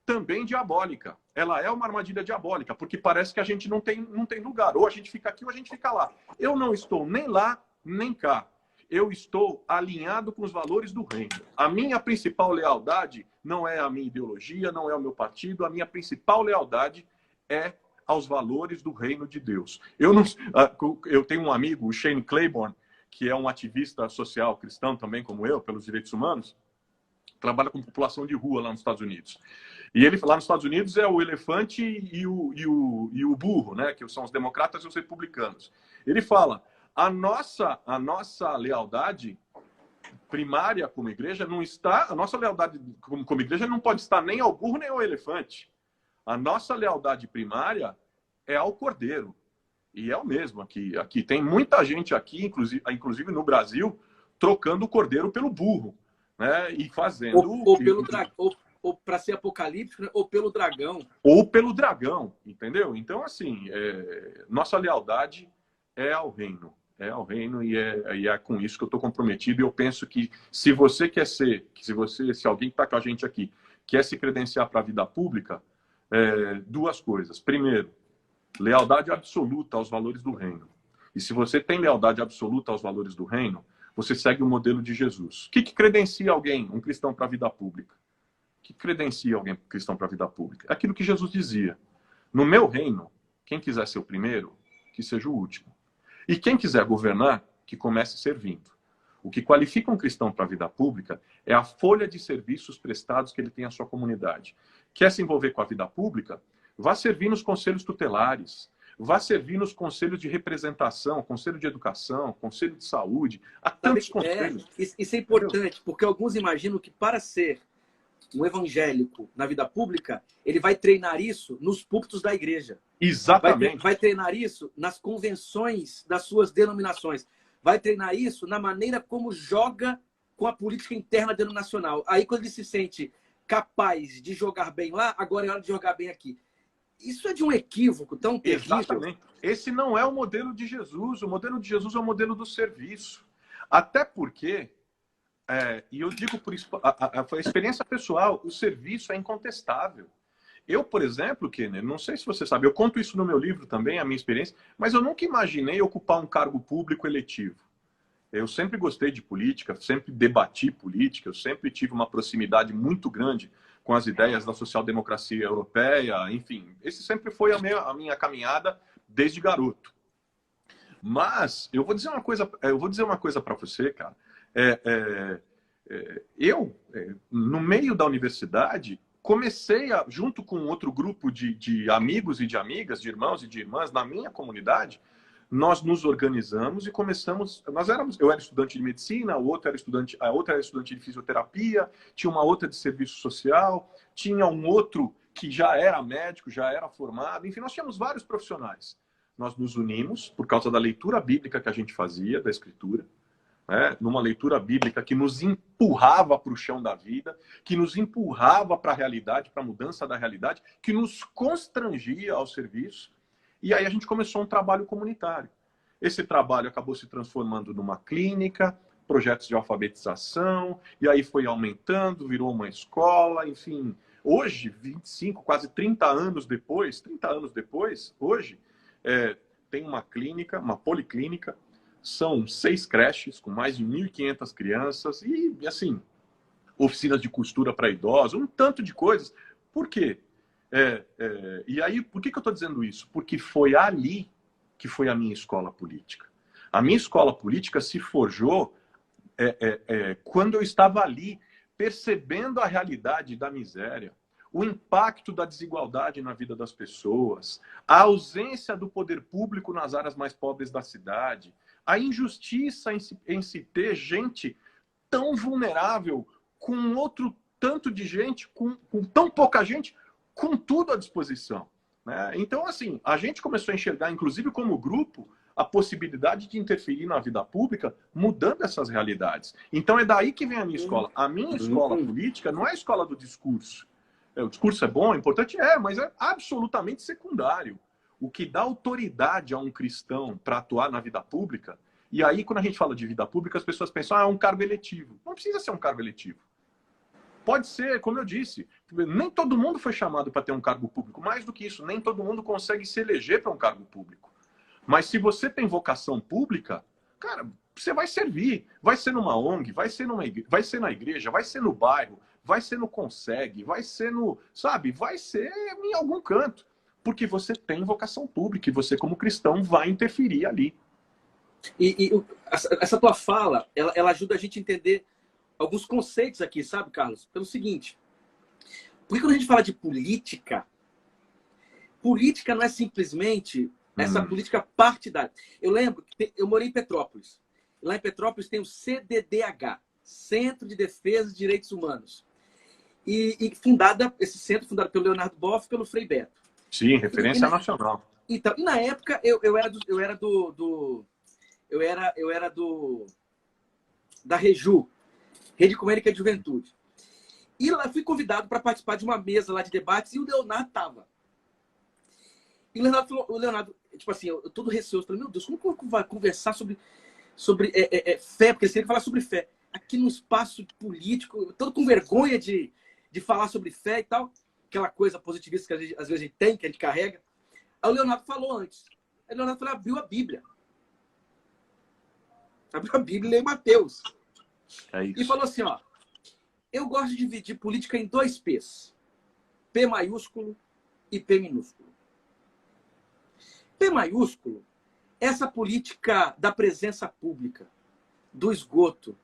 S2: também diabólica. Ela é uma armadilha diabólica, porque parece que a gente não tem lugar. Ou a gente fica aqui ou a gente fica lá. Eu não estou nem lá, nem cá. Eu estou alinhado com os valores do reino. A minha principal lealdade não é a minha ideologia, não é o meu partido. A minha principal lealdade é aos valores do reino de Deus. Eu tenho um amigo, o Shane Claiborne, que é um ativista social cristão também, como eu, pelos direitos humanos, trabalha com população de rua lá nos Estados Unidos. E ele, lá nos Estados Unidos, é o elefante e o burro, né? Que são os democratas e os republicanos. Ele fala, a nossa lealdade primária como igreja não está... A nossa lealdade como igreja não pode estar nem ao burro nem ao elefante. A nossa lealdade primária é ao cordeiro. E é o mesmo aqui. Aqui tem muita gente aqui, inclusive no Brasil, trocando o cordeiro pelo burro, né? E fazendo...
S1: Ou para ser apocalíptico, né? Ou pelo dragão.
S2: Ou pelo dragão, entendeu? Então, assim, nossa lealdade é ao reino. É ao reino e é com isso que eu estou comprometido. E eu penso que se você quer ser, se alguém que está com a gente aqui quer se credenciar para a vida pública, duas coisas. Primeiro, lealdade absoluta aos valores do reino. E se você tem lealdade absoluta aos valores do reino, você segue o modelo de Jesus. O que credencia alguém, um cristão, para a vida pública? O que credencia alguém cristão para a vida pública? É aquilo que Jesus dizia. No meu reino, quem quiser ser o primeiro, que seja o último. E quem quiser governar, que comece servindo. O que qualifica um cristão para a vida pública é a folha de serviços prestados que ele tem à sua comunidade. Quer se envolver com a vida pública? Vá servir nos conselhos tutelares, vá servir nos conselhos de representação, conselho de educação, conselho de saúde, há tantos conselhos.
S1: Isso é importante, porque alguns imaginam que para ser um evangélico na vida pública, ele vai treinar isso nos púlpitos da igreja.
S2: Exatamente.
S1: Vai treinar isso nas convenções das suas denominações. Vai treinar isso na maneira como joga com a política interna denominacional. Aí, quando ele se sente capaz de jogar bem lá, agora é hora de jogar bem aqui. Isso é de um equívoco tão terrível.
S2: Exatamente. Esse não é o modelo de Jesus. O modelo de Jesus é o modelo do serviço. Até porque, e eu digo por a experiência pessoal, o serviço é incontestável. Eu, por exemplo, Kenner, não sei se você sabe, eu conto isso no meu livro também, a minha experiência, mas eu nunca imaginei ocupar um cargo público eletivo. Eu sempre gostei de política, sempre debati política, eu sempre tive uma proximidade muito grande com as ideias da social-democracia europeia, enfim, esse sempre foi a minha caminhada desde garoto. Mas eu vou dizer uma coisa para você, cara. No meio da universidade, comecei, junto com outro grupo de amigos e de amigas, de irmãos e de irmãs na minha comunidade, nós nos organizamos e começamos. Eu era estudante de medicina, a outra era estudante de fisioterapia, tinha uma outra de serviço social, tinha um outro que já era médico, já era formado. Enfim, nós tínhamos vários profissionais. Nós nos unimos por causa da leitura bíblica que a gente fazia, da Escritura, né? Numa leitura bíblica que nos empurrava para o chão da vida, que nos empurrava para a realidade, para a mudança da realidade, que nos constrangia ao serviço. E aí a gente começou um trabalho comunitário. Esse trabalho acabou se transformando numa clínica, projetos de alfabetização, e aí foi aumentando, virou uma escola, enfim. Hoje, 25, quase 30 anos depois, hoje, tem uma clínica, uma policlínica, são 6 creches com mais de 1.500 crianças e, assim, oficinas de costura para idosos, um tanto de coisas. Por quê? E aí, por que eu estou dizendo isso? Porque foi ali que foi a minha escola política. A minha escola política se forjou quando eu estava ali, percebendo a realidade da miséria, o impacto da desigualdade na vida das pessoas, a ausência do poder público nas áreas mais pobres da cidade, a injustiça em se ter gente tão vulnerável, com outro tanto de gente, com tão pouca gente, com tudo à disposição, né? Então, assim, a gente começou a enxergar, inclusive como grupo, a possibilidade de interferir na vida pública, mudando essas realidades. Então, é daí que vem a minha escola. A minha escola política não é a escola do discurso. O discurso é bom, é importante, mas é absolutamente secundário. O que dá autoridade a um cristão para atuar na vida pública, e aí, quando a gente fala de vida pública, as pessoas pensam, é um cargo eletivo. Não precisa ser um cargo eletivo. Pode ser, como eu disse, nem todo mundo foi chamado para ter um cargo público. Mais do que isso, nem todo mundo consegue se eleger para um cargo público. Mas se você tem vocação pública, cara, você vai servir. Vai ser numa ONG, vai ser na igreja, vai ser no bairro, vai ser no Conseg, vai ser vai ser em algum canto. Porque você tem vocação pública e você, como cristão, vai interferir ali.
S1: Essa tua fala, ela ajuda a gente a entender alguns conceitos aqui, sabe, Carlos? Pelo seguinte, porque quando a gente fala de política não é simplesmente essa política partidária. Eu lembro que eu morei em Petrópolis. Lá em Petrópolis tem o CDDH, Centro de Defesa de Direitos Humanos. Esse centro fundado pelo Leonardo Boff e pelo Frei Beto.
S2: Sim, referência nacional.
S1: Então, e na época eu era da REJU, Rede Ecumênica de Juventude. E lá fui convidado para participar de uma mesa lá de debates e o Leonardo estava. E o Leonardo, tipo assim, eu todo receoso, falei, meu Deus, como que eu vou conversar sobre fé? Porque ele sempre fala sobre fé. Aqui num espaço político, todo com vergonha de falar sobre fé e tal. Aquela coisa positivista que às vezes a gente tem, que a gente carrega. Aí o Leonardo falou antes. Aí o Leonardo abriu a Bíblia. Abriu a Bíblia e leu Mateus. E falou assim, ó, eu gosto de dividir política em 2 P's. P maiúsculo e P minúsculo. P maiúsculo é essa política da presença pública, do esgoto,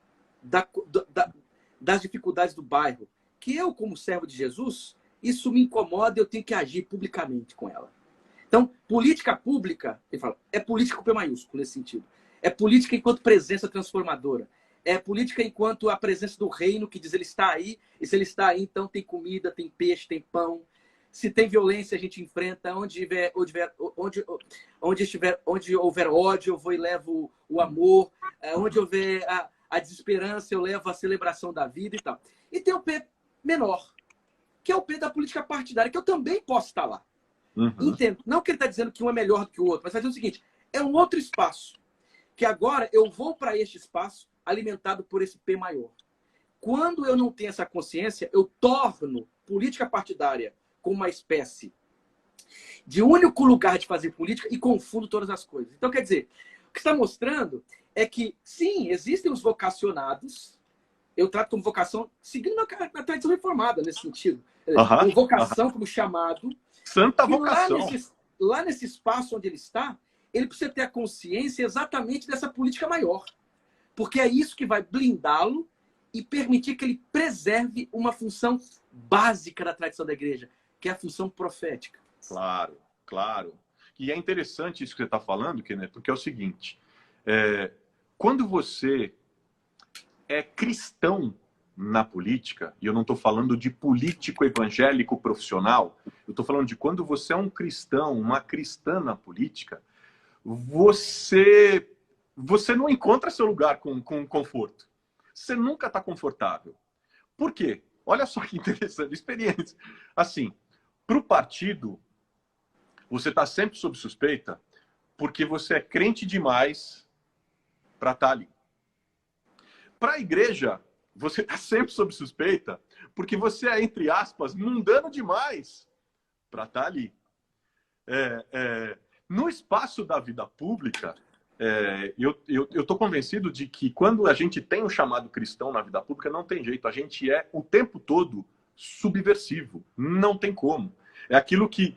S1: das dificuldades do bairro, que eu, como servo de Jesus, isso me incomoda e eu tenho que agir publicamente com ela. Então, política pública, ele fala, é política com P maiúsculo nesse sentido. É política enquanto presença transformadora. É política enquanto a presença do reino que diz ele está aí, e se ele está aí, então tem comida, tem peixe, tem pão. Se tem violência, a gente enfrenta. Onde houver ódio, eu vou e levo o amor. Onde houver a desesperança, eu levo a celebração da vida e tal. E tem o P menor, que é o P da política partidária, que eu também posso estar lá.
S2: Uhum.
S1: Entendo. Não que ele está dizendo que um é melhor do que o outro, mas está dizendo o seguinte, é um outro espaço, que agora eu vou para este espaço alimentado por esse P maior. Quando eu não tenho essa consciência, eu torno política partidária como uma espécie de único lugar de fazer política e confundo todas as coisas. Então, quer dizer, o que está mostrando é que, sim, existem os vocacionados, eu trato como vocação, seguindo a tradição reformada nesse sentido. Como vocação, como chamado.
S2: Santa vocação.
S1: Lá nesse espaço onde ele está, ele precisa ter a consciência exatamente dessa política maior. Porque é isso que vai blindá-lo e permitir que ele preserve uma função básica da tradição da igreja, que é a função profética.
S2: Claro, claro. E é interessante isso que você está falando, Kenneth, porque é o seguinte, quando você é cristão na política, e eu não estou falando de político evangélico profissional, eu estou falando de quando você é um cristão, uma cristã na política, você não encontra seu lugar com conforto. Você nunca está confortável. Por quê? Olha só que interessante, experiência. Assim, para o partido, você está sempre sob suspeita porque você é crente demais para estar ali. Para a igreja, você está sempre sob suspeita porque você é, entre aspas, mundano demais para estar ali. No espaço da vida pública, eu estou convencido de que quando a gente tem um chamado cristão na vida pública, não tem jeito. A gente é o tempo todo subversivo. Não tem como. É aquilo que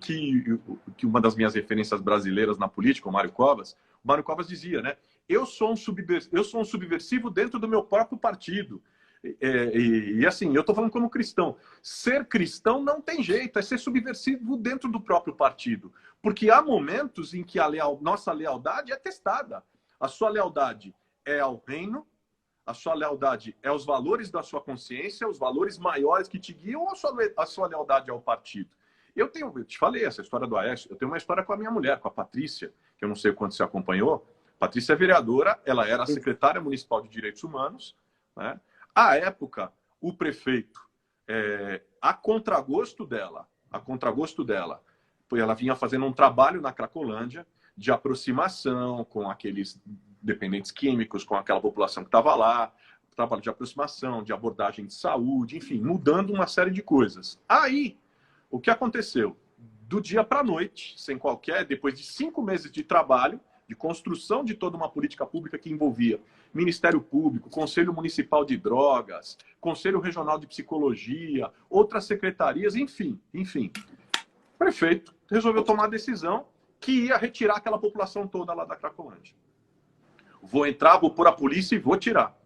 S2: uma das minhas referências brasileiras na política, o Mário Covas dizia, né? Eu sou um subversivo dentro do meu próprio partido. E assim, eu estou falando como cristão. Ser cristão não tem jeito, é ser subversivo dentro do próprio partido. Porque há momentos em que nossa lealdade é testada. A sua lealdade é ao reino, a sua lealdade é aos valores da sua consciência, os valores maiores que te guiam, ou a sua lealdade ao partido. Eu te falei essa história do Aécio, eu tenho uma história com a minha mulher, com a Patrícia, que eu não sei o quanto você acompanhou. Patrícia é vereadora, ela era secretária municipal de Direitos Humanos, né? À época, o prefeito, a contragosto dela, ela vinha fazendo um trabalho na Cracolândia de aproximação com aqueles dependentes químicos, com aquela população que estava lá, trabalho de aproximação, de abordagem de saúde, enfim, mudando uma série de coisas. Aí, o que aconteceu? Do dia para a noite, depois de 5 meses de trabalho, de construção de toda uma política pública que envolvia Ministério Público, Conselho Municipal de Drogas, Conselho Regional de Psicologia, outras secretarias, enfim. O prefeito resolveu tomar a decisão que ia retirar aquela população toda lá da Cracolândia. Vou entrar, vou pôr a polícia e vou tirar.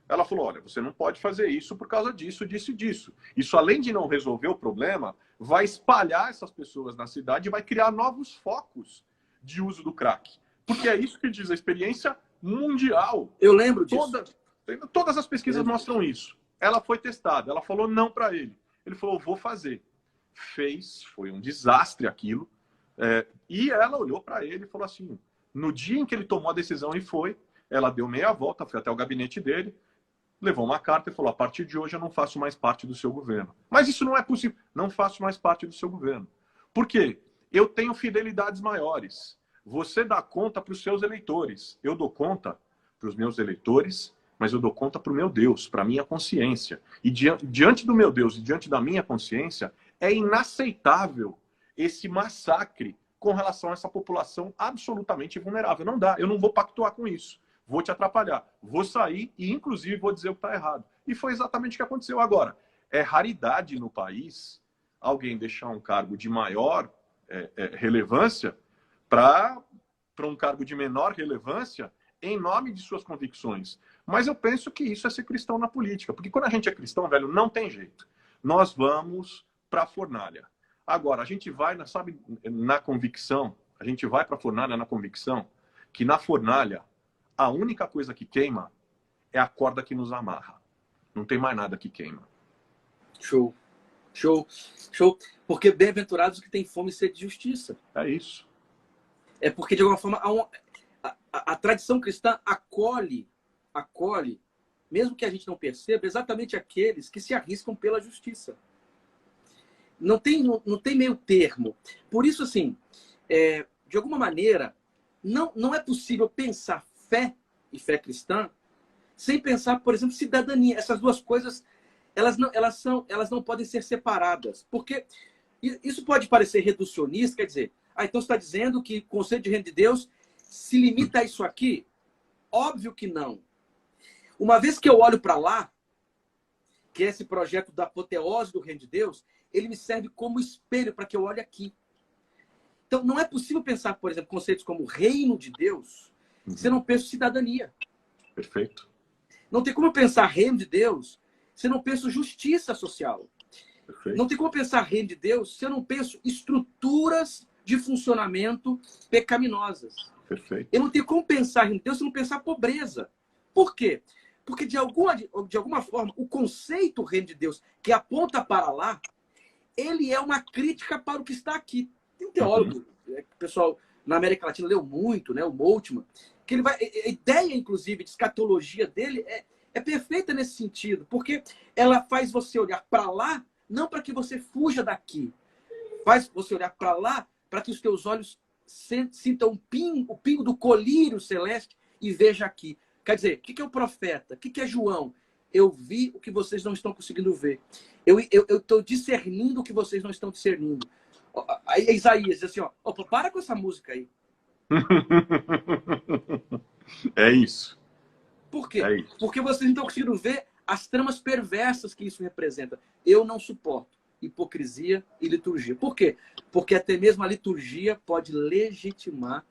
S2: Ela falou, olha, você não pode fazer isso por causa disso, disso e disso. Isso, além de não resolver o problema, vai espalhar essas pessoas na cidade e vai criar novos focos de uso do crack. Porque é isso que diz a experiência mundial.
S1: Eu lembro disso.
S2: Todas as pesquisas mostram isso. Ela foi testada, ela falou não para ele. Ele falou, vou fazer. Fez, foi um desastre aquilo. E ela olhou para ele e falou assim, no dia em que ele tomou a decisão e foi, ela deu meia volta, foi até o gabinete dele, levou uma carta e falou, a partir de hoje eu não faço mais parte do seu governo. Mas isso não é possível. Não faço mais parte do seu governo. Por quê? Eu tenho fidelidades maiores. Você dá conta para os seus eleitores. Eu dou conta para os meus eleitores, mas eu dou conta para o meu Deus, para a minha consciência. E diante do meu Deus e diante da minha consciência, é inaceitável esse massacre com relação a essa população absolutamente vulnerável. Não dá, eu não vou pactuar com isso. Vou te atrapalhar, vou sair e, inclusive, vou dizer o que está errado. E foi exatamente o que aconteceu. Agora, é raridade no país alguém deixar um cargo de maior relevância para um cargo de menor relevância em nome de suas convicções. Mas eu penso que isso é ser cristão na política. Porque quando a gente é cristão, velho, não tem jeito. Nós vamos para a fornalha. Agora, a gente vai, sabe, na convicção, a gente vai para a fornalha na convicção que na fornalha a única coisa que queima é a corda que nos amarra. Não tem mais nada que queima.
S1: Show. Show. Show. Porque bem-aventurados que têm fome e sede de justiça.
S2: É isso.
S1: É porque, de alguma forma, a tradição cristã acolhe, mesmo que a gente não perceba, exatamente aqueles que se arriscam pela justiça. não tem meio termo. Por isso, assim, de alguma maneira, não é possível pensar fé e fé cristã sem pensar, por exemplo, cidadania. Essas duas coisas, elas não podem ser separadas. Porque isso pode parecer reducionista, quer dizer, então você está dizendo que o conceito de reino de Deus se limita a isso aqui? Óbvio que não. Uma vez que eu olho para lá, que é esse projeto da apoteose do reino de Deus, ele me serve como espelho para que eu olhe aqui. Então, não é possível pensar, por exemplo, conceitos como reino de Deus, se eu não penso cidadania.
S2: Perfeito.
S1: Não tem como pensar reino de Deus se eu não penso justiça social.
S2: Perfeito.
S1: Não tem como pensar reino de Deus se eu não penso estruturas de funcionamento pecaminosas.
S2: Perfeito.
S1: Eu não tenho como pensar reino de Deus se eu não pensar pobreza. Por quê? Porque, de alguma forma, o conceito reino de Deus, que aponta para lá, ele é uma crítica para o que está aqui. Tem um teólogo, que o pessoal na América Latina leu muito, né, o Moltmann, que ele vai, a ideia, inclusive, de escatologia dele é perfeita nesse sentido, porque ela faz você olhar para lá, não para que você fuja daqui. Faz você olhar para lá, para que os teus olhos sintam o pingo do colírio celeste e veja aqui. Quer dizer, o que é o profeta? O que é João? Eu vi o que vocês não estão conseguindo ver. Eu estou discernindo o que vocês não estão discernindo. Aí Isaías diz assim, opa, para com essa música aí.
S2: É isso.
S1: Por quê?
S2: É isso.
S1: Porque vocês não estão conseguindo ver as tramas perversas que isso representa. Eu não suporto hipocrisia e liturgia. Por quê? Porque até mesmo a liturgia pode legitimar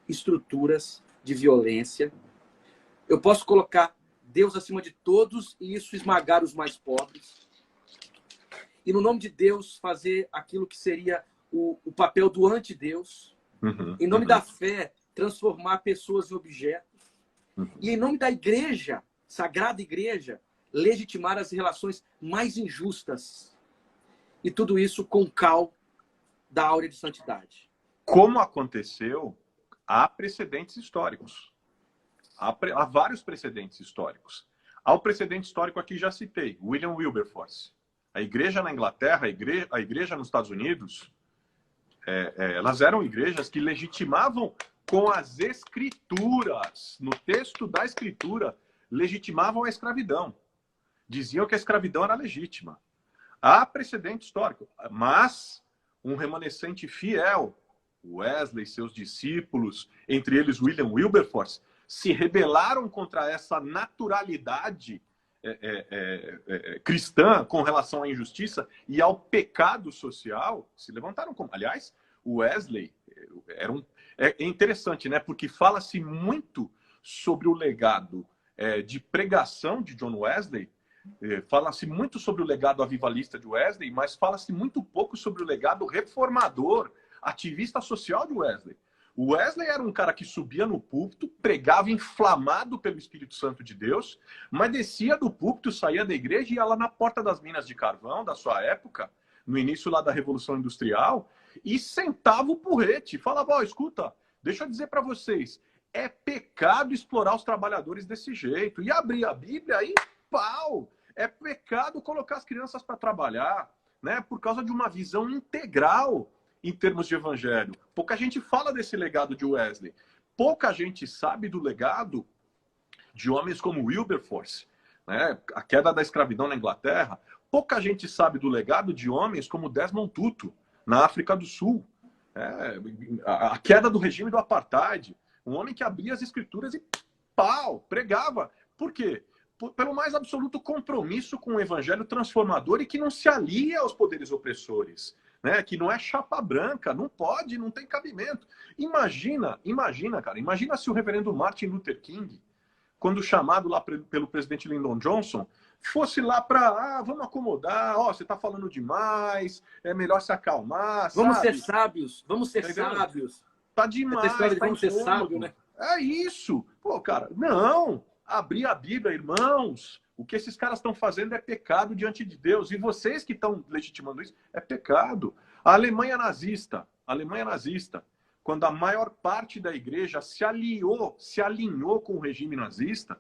S1: estruturas de violência. Eu posso colocar Deus acima de todos e isso esmagar os mais pobres. E no nome de Deus fazer aquilo que seria o papel do anti-Deus. Em nome da fé, transformar pessoas em objetos. E em nome da igreja, sagrada igreja, legitimar as relações mais injustas. E tudo isso com cal da áurea de santidade.
S2: Como aconteceu, há precedentes históricos. Há vários precedentes históricos. Há o precedente histórico aqui, já citei, William Wilberforce. A igreja na Inglaterra, a igreja nos Estados Unidos, elas eram igrejas que legitimavam com as escrituras, no texto da escritura, legitimavam a escravidão. Diziam que a escravidão era legítima. Há precedente histórico, mas um remanescente fiel, Wesley e seus discípulos, entre eles William Wilberforce, se rebelaram contra essa naturalidade cristã com relação à injustiça e ao pecado social, se levantaram como... Aliás, o Wesley é interessante, né? Porque fala-se muito sobre o legado de pregação de John Wesley, fala-se muito sobre o legado avivalista de Wesley, mas fala-se muito pouco sobre o legado reformador, ativista social de Wesley. O Wesley era um cara que subia no púlpito, pregava inflamado pelo Espírito Santo de Deus, mas descia do púlpito, saía da igreja e ia lá na porta das minas de carvão da sua época, no início lá da Revolução Industrial, e sentava o porrete, falava, escuta, deixa eu dizer para vocês, é pecado explorar os trabalhadores desse jeito, e abrir a Bíblia e pau! É pecado colocar as crianças para trabalhar, né? Por causa de uma visão integral em termos de evangelho. Pouca gente fala desse legado de Wesley. Pouca gente sabe do legado de homens como Wilberforce, né? A queda da escravidão na Inglaterra. Pouca gente sabe do legado de homens como Desmond Tutu, na África do Sul. A queda do regime do apartheid. Um homem que abria as escrituras e pau, pregava. Por quê? Pelo mais absoluto compromisso com o evangelho transformador e que não se alia aos poderes opressores. Né, que não é chapa branca, não pode, não tem cabimento. Imagina, cara, imagina se o reverendo Martin Luther King, quando chamado lá pelo presidente Lyndon Johnson, fosse lá para, vamos acomodar, você está falando demais, é melhor se acalmar,
S1: vamos
S2: sabe?
S1: ser sábios, vamos ser sábios.
S2: Tá demais, tá
S1: vamos ser sábios, né?
S2: É isso. Pô, cara, não, abrir a Bíblia, irmãos. O que esses caras estão fazendo é pecado diante de Deus. E vocês que estão legitimando isso, é pecado. A Alemanha nazista, quando a maior parte da igreja se alinhou com o regime nazista,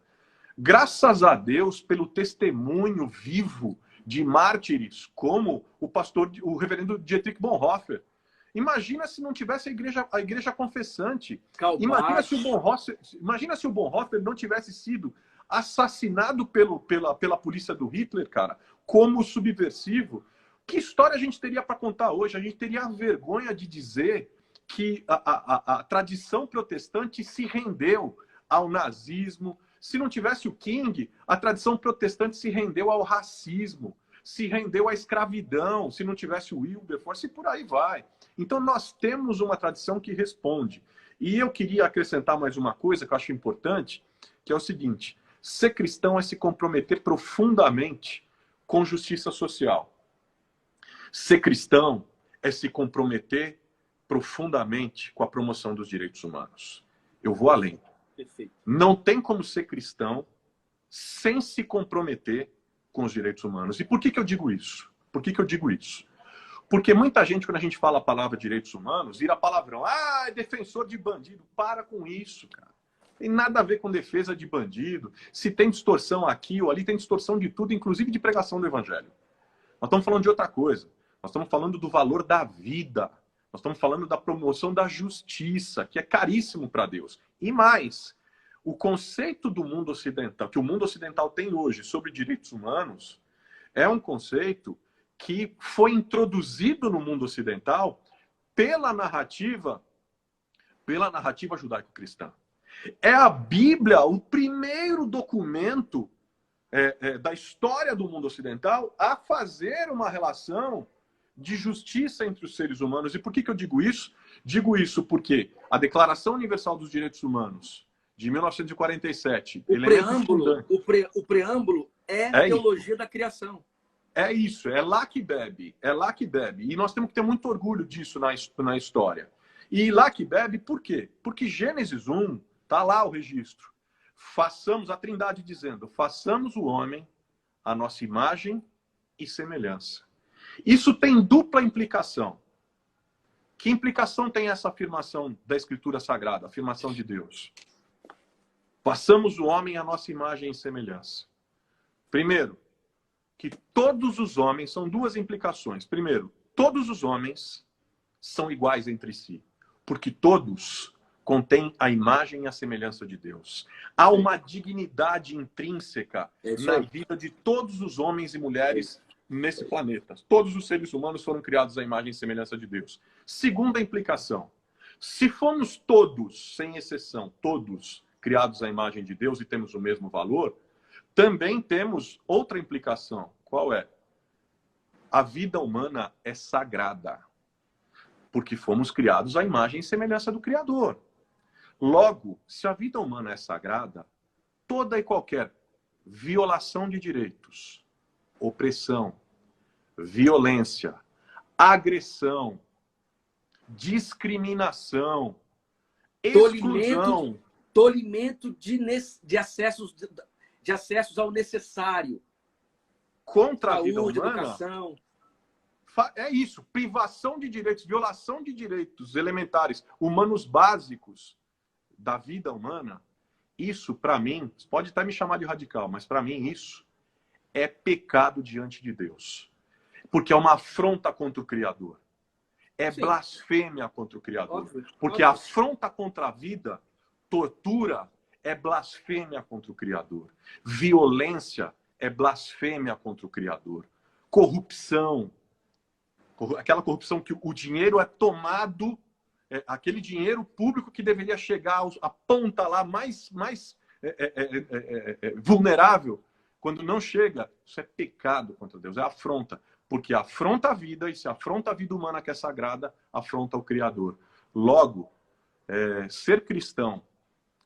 S2: graças a Deus pelo testemunho vivo de mártires, como o reverendo Dietrich Bonhoeffer. Imagina se não tivesse a igreja confessante. Imagina se o Bonhoeffer não tivesse sido assassinado pela polícia do Hitler, cara, como subversivo. Que história a gente teria para contar hoje? A gente teria a vergonha de dizer que a tradição protestante se rendeu ao nazismo. Se não tivesse o King, a tradição protestante se rendeu ao racismo, se rendeu à escravidão, se não tivesse o Wilberforce, e por aí vai. Então, nós temos uma tradição que responde. E eu queria acrescentar mais uma coisa que eu acho importante, que é o seguinte: ser cristão é se comprometer profundamente com justiça social. Ser cristão é se comprometer profundamente com a promoção dos direitos humanos. Eu vou além.
S1: Perfeito.
S2: Não tem como ser cristão sem se comprometer com os direitos humanos. E por que eu digo isso? Por que eu digo isso? Porque muita gente, quando a gente fala a palavra direitos humanos, vira palavrão. Ah, é defensor de bandido. Para com isso, cara. Tem nada a ver com defesa de bandido. Se tem distorção aqui ou ali, tem distorção de tudo, inclusive de pregação do evangelho. Nós estamos falando de outra coisa. Nós estamos falando do valor da vida. Nós estamos falando da promoção da justiça, que é caríssimo para Deus. E mais, o conceito do mundo ocidental, que o mundo ocidental tem hoje sobre direitos humanos, é um conceito que foi introduzido no mundo ocidental pela narrativa judaico-cristã. É a Bíblia o primeiro documento da história do mundo ocidental a fazer uma relação de justiça entre os seres humanos. E por que eu digo isso? Digo isso porque a Declaração Universal dos Direitos Humanos, de 1947...
S1: O preâmbulo é a teologia da criação.
S2: É isso, é lá que bebe, é lá que bebe. E nós temos que ter muito orgulho disso na história. E lá que bebe, por quê? Porque Gênesis 1, está lá o registro. Façamos, a Trindade dizendo, façamos o homem a nossa imagem e semelhança. Isso tem dupla implicação. Que implicação tem essa afirmação da Escritura Sagrada, a afirmação de Deus? Façamos o homem a nossa imagem e semelhança. Primeiro, que todos os homens, são duas implicações. Primeiro, todos os homens são iguais entre si, porque todos contêm a imagem e a semelhança de Deus. Há uma dignidade intrínseca na vida de todos os homens e mulheres nesse planeta. Todos os seres humanos foram criados à imagem e semelhança de Deus. Segunda implicação, se fomos todos, sem exceção, todos criados à imagem de Deus e temos o mesmo valor, também temos outra implicação. Qual é? A vida humana é sagrada, porque fomos criados à imagem e semelhança do Criador. Logo, se a vida humana é sagrada, toda e qualquer violação de direitos, opressão, violência, agressão, discriminação, exclusão,
S1: tolimento de acessos ao necessário
S2: contra a vida humana,
S1: educação.
S2: É isso, privação de direitos, violação de direitos elementares, humanos básicos da vida humana. Isso, para mim, pode até me chamar de radical, mas para mim isso é pecado diante de Deus. Porque é uma afronta contra o Criador. É Sim. blasfêmia contra o Criador.
S1: Óbvio,
S2: porque
S1: óbvio.
S2: afronta contra a vida, tortura, é blasfêmia contra o Criador. Violência é blasfêmia contra o Criador. Corrupção, aquela corrupção que o dinheiro é tomado, aquele dinheiro público que deveria chegar à ponta lá mais vulnerável, quando não chega, isso é pecado contra Deus, é afronta. Porque afronta a vida, e se afronta a vida humana que é sagrada, afronta o Criador. Logo, ser cristão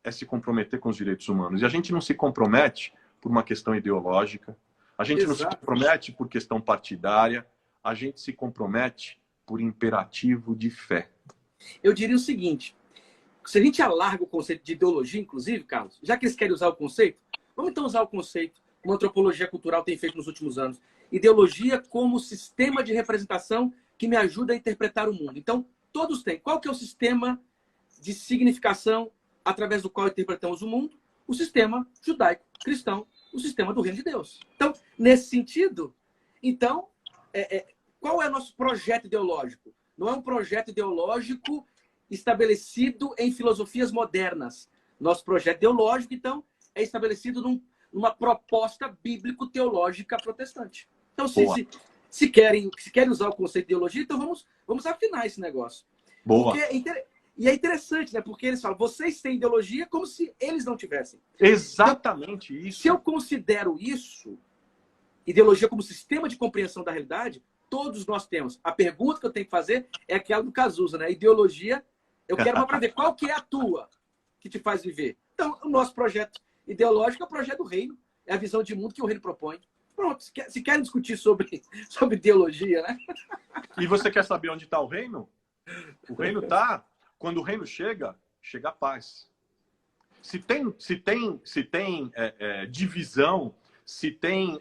S2: é se comprometer com os direitos humanos. E a gente não se compromete por uma questão ideológica, a gente Exato. Não se compromete por questão partidária, a gente se compromete por imperativo de fé.
S1: Eu diria o seguinte, se a gente alarga o conceito de ideologia, inclusive, Carlos, já que eles querem usar o conceito, vamos então usar o conceito como a antropologia cultural tem feito nos últimos anos. Ideologia como sistema de representação que me ajuda a interpretar o mundo. Então, todos têm. Qual que é o sistema de significação através do qual interpretamos o mundo? O sistema judaico-cristão, o sistema do reino de Deus. Então, nesse sentido, Então, qual é o nosso projeto ideológico? Não é um projeto ideológico estabelecido em filosofias modernas. Nosso projeto ideológico, então, é estabelecido numa proposta bíblico-teológica protestante. Então, se querem usar o conceito de ideologia, então vamos afinar esse negócio.
S2: Boa.
S1: E é interessante, né? Porque eles falam, vocês têm ideologia como se eles não tivessem.
S2: Exatamente
S1: então,
S2: isso.
S1: Se eu considero isso, ideologia como sistema de compreensão da realidade, todos nós temos. A pergunta que eu tenho que fazer é aquela do Cazuza, né? Ideologia, eu quero uma para ver qual que é a tua que te faz viver. Então, o nosso projeto ideológico é o projeto do reino, é a visão de mundo que o reino propõe. Pronto, se querem discutir sobre ideologia, né?
S2: E você quer saber onde está o reino? O reino está, quando o reino chega a paz. Se tem divisão, se tem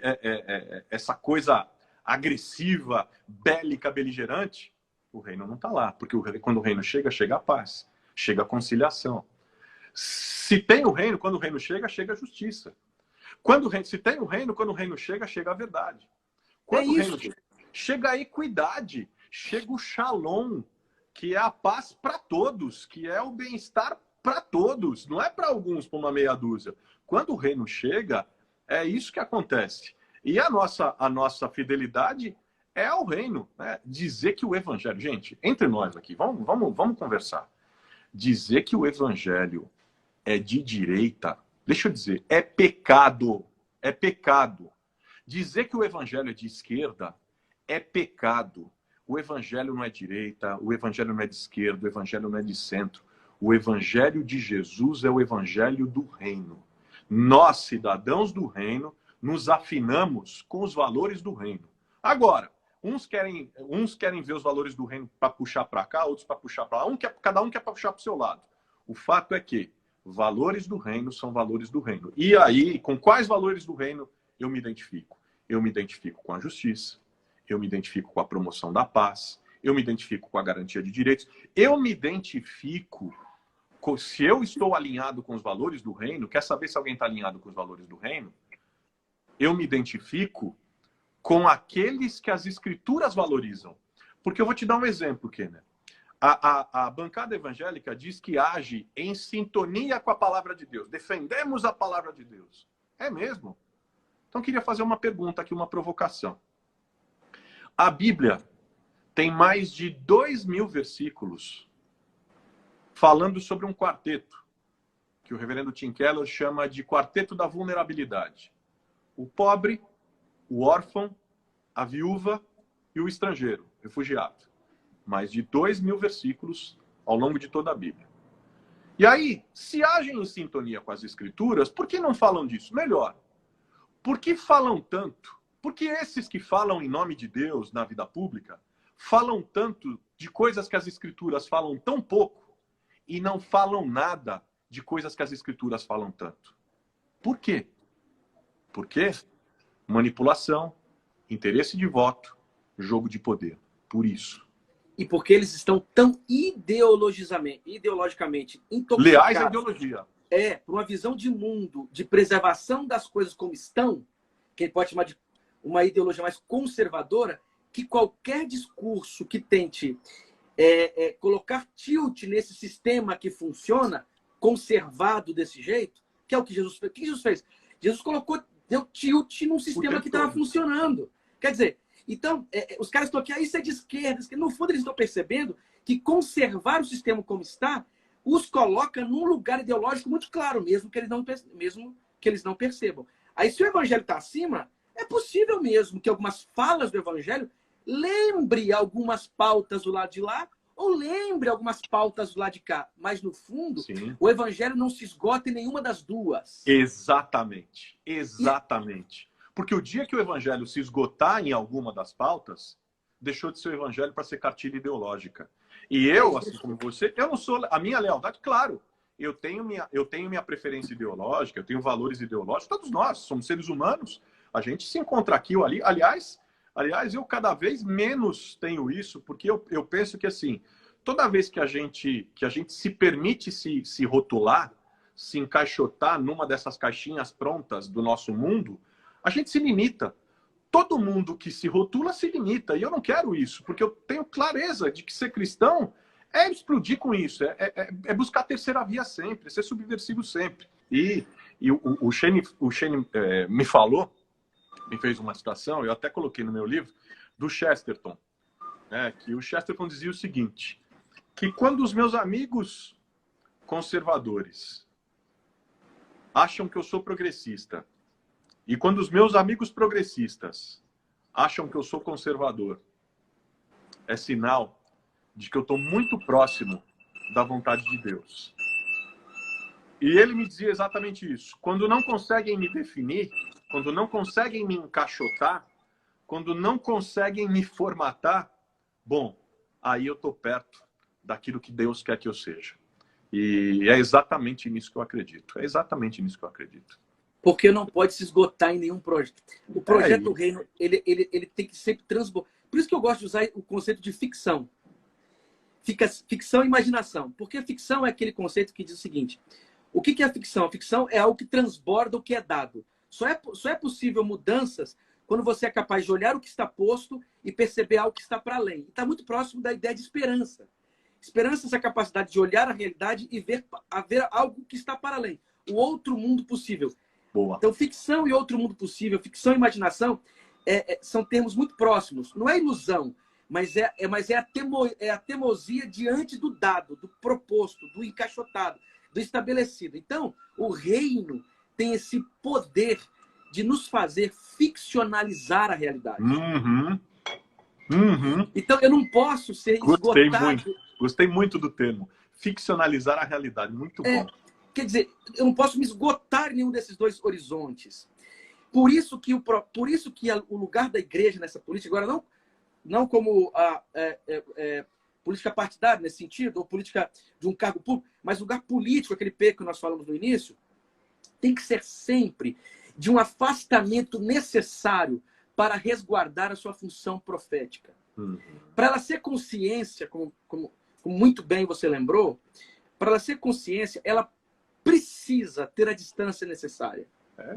S2: essa coisa agressiva, bélica, beligerante, o reino não está lá. Porque quando o reino chega a paz. Chega a conciliação. Se tem o reino, quando o reino chega a justiça. Se tem o reino, quando o reino chega a verdade. Quando o reino chega a equidade, chega o shalom, que é a paz para todos, que é o bem-estar para todos, não é para alguns, para uma meia dúzia. Quando o reino chega, é isso que acontece. E a nossa fidelidade é ao reino, né? Dizer que o evangelho... Gente, entre nós aqui, vamos conversar. Dizer que o evangelho é de direita, deixa eu dizer, é pecado. É pecado. Dizer que o evangelho é de esquerda é pecado. O evangelho não é direita, o evangelho não é de esquerda, o evangelho não é de centro. O evangelho de Jesus é o evangelho do reino. Nós, cidadãos do reino, nos afinamos com os valores do reino. Agora, uns querem ver os valores do reino para puxar para cá, outros para puxar para lá. Cada um quer puxar para o seu lado. O fato é que valores do reino são valores do reino. E aí, com quais valores do reino eu me identifico? Eu me identifico com a justiça, eu me identifico com a promoção da paz, eu me identifico com a garantia de direitos, eu me identifico se eu estou alinhado com os valores do reino. Quer saber se alguém está alinhado com os valores do reino? Eu me identifico com aqueles que as escrituras valorizam. Porque eu vou te dar um exemplo, Kenner. A bancada evangélica diz que age em sintonia com a palavra de Deus. Defendemos a palavra de Deus. É mesmo? Então, eu queria fazer uma pergunta aqui, uma provocação. A Bíblia tem mais de 2.000 versículos falando sobre um quarteto, que o reverendo Tim Keller chama de quarteto da vulnerabilidade. O pobre, o órfão, a viúva e o estrangeiro, refugiado. Mais de 2.000 versículos ao longo de toda a Bíblia. E aí, se agem em sintonia com as Escrituras, por que não falam disso? Melhor, por que falam tanto? Porque esses que falam em nome de Deus na vida pública falam tanto de coisas que as Escrituras falam tão pouco e não falam nada de coisas que as Escrituras falam tanto. Por quê? Por quê? Manipulação, interesse de voto, jogo de poder. Por isso.
S1: E porque eles estão tão ideologicamente intoxicados.
S2: Leais à ideologia.
S1: Por uma visão de mundo, de preservação das coisas como estão, que ele pode chamar de uma ideologia mais conservadora, que qualquer discurso que tente colocar tilt nesse sistema que funciona, conservado desse jeito, que é o que Jesus fez. O que Jesus fez? Jesus deu tilt num sistema que estava funcionando. Quer dizer, então, os caras estão aqui, isso é de esquerda. No fundo, eles estão percebendo que conservar o sistema como está os coloca num lugar ideológico muito claro, mesmo que eles não percebam. Aí, se o evangelho está acima, é possível mesmo que algumas falas do evangelho lembre algumas pautas do lado de lá ou lembre algumas pautas do lado de cá. Mas, no fundo, sim, o evangelho não se esgota em nenhuma das duas.
S2: Exatamente. Exatamente. Porque o dia que o evangelho se esgotar em alguma das pautas, deixou de ser o evangelho para ser cartilha ideológica. E eu, assim como você, eu não sou... A minha lealdade, claro, eu tenho minha preferência ideológica, eu tenho valores ideológicos, todos nós somos seres humanos, a gente se encontra aqui ou ali. Aliás, eu cada vez menos tenho isso, porque eu penso que, assim, toda vez que a gente se permite se rotular, se encaixotar numa dessas caixinhas prontas do nosso mundo, a gente se limita. todo mundo que se rotula se limita. E eu não quero isso, porque eu tenho clareza de que ser cristão é explodir com isso, é buscar a terceira via sempre, é ser subversivo sempre. E o Shane me falou, me fez uma citação, eu até coloquei no meu livro, do Chesterton, né, que o Chesterton dizia o seguinte, que quando os meus amigos conservadores acham que eu sou progressista, e quando os meus amigos progressistas acham que eu sou conservador, é sinal de que eu estou muito próximo da vontade de Deus. E ele me dizia exatamente isso. Quando não conseguem me definir, quando não conseguem me encaixotar, quando não conseguem me formatar, bom, aí eu estou perto daquilo que Deus quer que eu seja. E é exatamente nisso que eu acredito. É exatamente nisso que eu acredito.
S1: Porque não pode se esgotar em nenhum projeto. O projeto do reino, ele tem que sempre transbordar. Por isso que eu gosto de usar o conceito de ficção. Ficção e imaginação. Porque a ficção é aquele conceito que diz o seguinte: o que é a ficção? A ficção é algo que transborda o que é dado. Só é possível mudanças quando você é capaz de olhar o que está posto e perceber algo que está para além. Está muito próximo da ideia de esperança. Esperança é essa capacidade de olhar a realidade e ver algo que está para além. O outro mundo possível.
S2: Boa.
S1: Então, ficção e outro mundo possível, ficção e imaginação são termos muito próximos. Não é ilusão, mas é a teimosia diante do dado, do proposto, do encaixotado, do estabelecido. Então, o reino tem esse poder de nos fazer ficcionalizar a realidade. Então, eu não posso ser esgotado.
S2: Gostei muito do termo. Ficcionalizar a realidade. Muito bom.
S1: Quer dizer, eu não posso me esgotar em nenhum desses dois horizontes. Por isso que o lugar da igreja nessa política, agora não como política partidária nesse sentido, ou política de um cargo público, mas lugar político, aquele P que nós falamos no início, tem que ser sempre de um afastamento necessário para resguardar a sua função profética. Para ela ser consciência, como muito bem você lembrou, para ela ser consciência, ela precisa ter a distância necessária.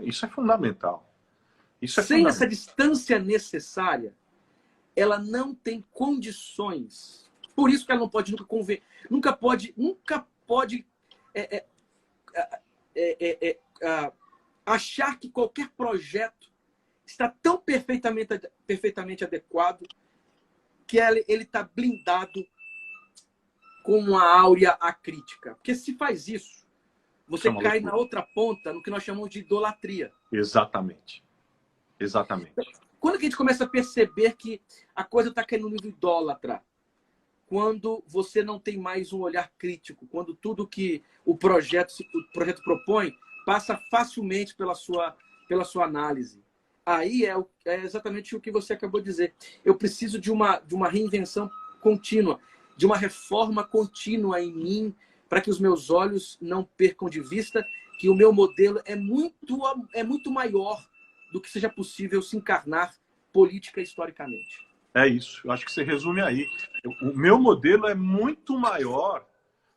S2: Isso é fundamental.
S1: Sem essa distância necessária, ela não tem condições. Por isso que ela não pode nunca pode achar que qualquer projeto está tão perfeitamente adequado que ele está blindado com uma áurea acrítica. Porque se faz isso, você cai na outra ponta, no que nós chamamos de idolatria.
S2: Exatamente.
S1: Quando que a gente começa a perceber que a coisa está caindo no nível idólatra? Quando você não tem mais um olhar crítico, quando tudo que o projeto propõe passa facilmente pela sua análise. Aí é exatamente o que você acabou de dizer. Eu preciso de uma reinvenção contínua, de uma reforma contínua em mim, para que os meus olhos não percam de vista que o meu modelo é muito maior do que seja possível se encarnar política historicamente.
S2: É isso. Eu acho que você resume aí. O meu modelo é muito maior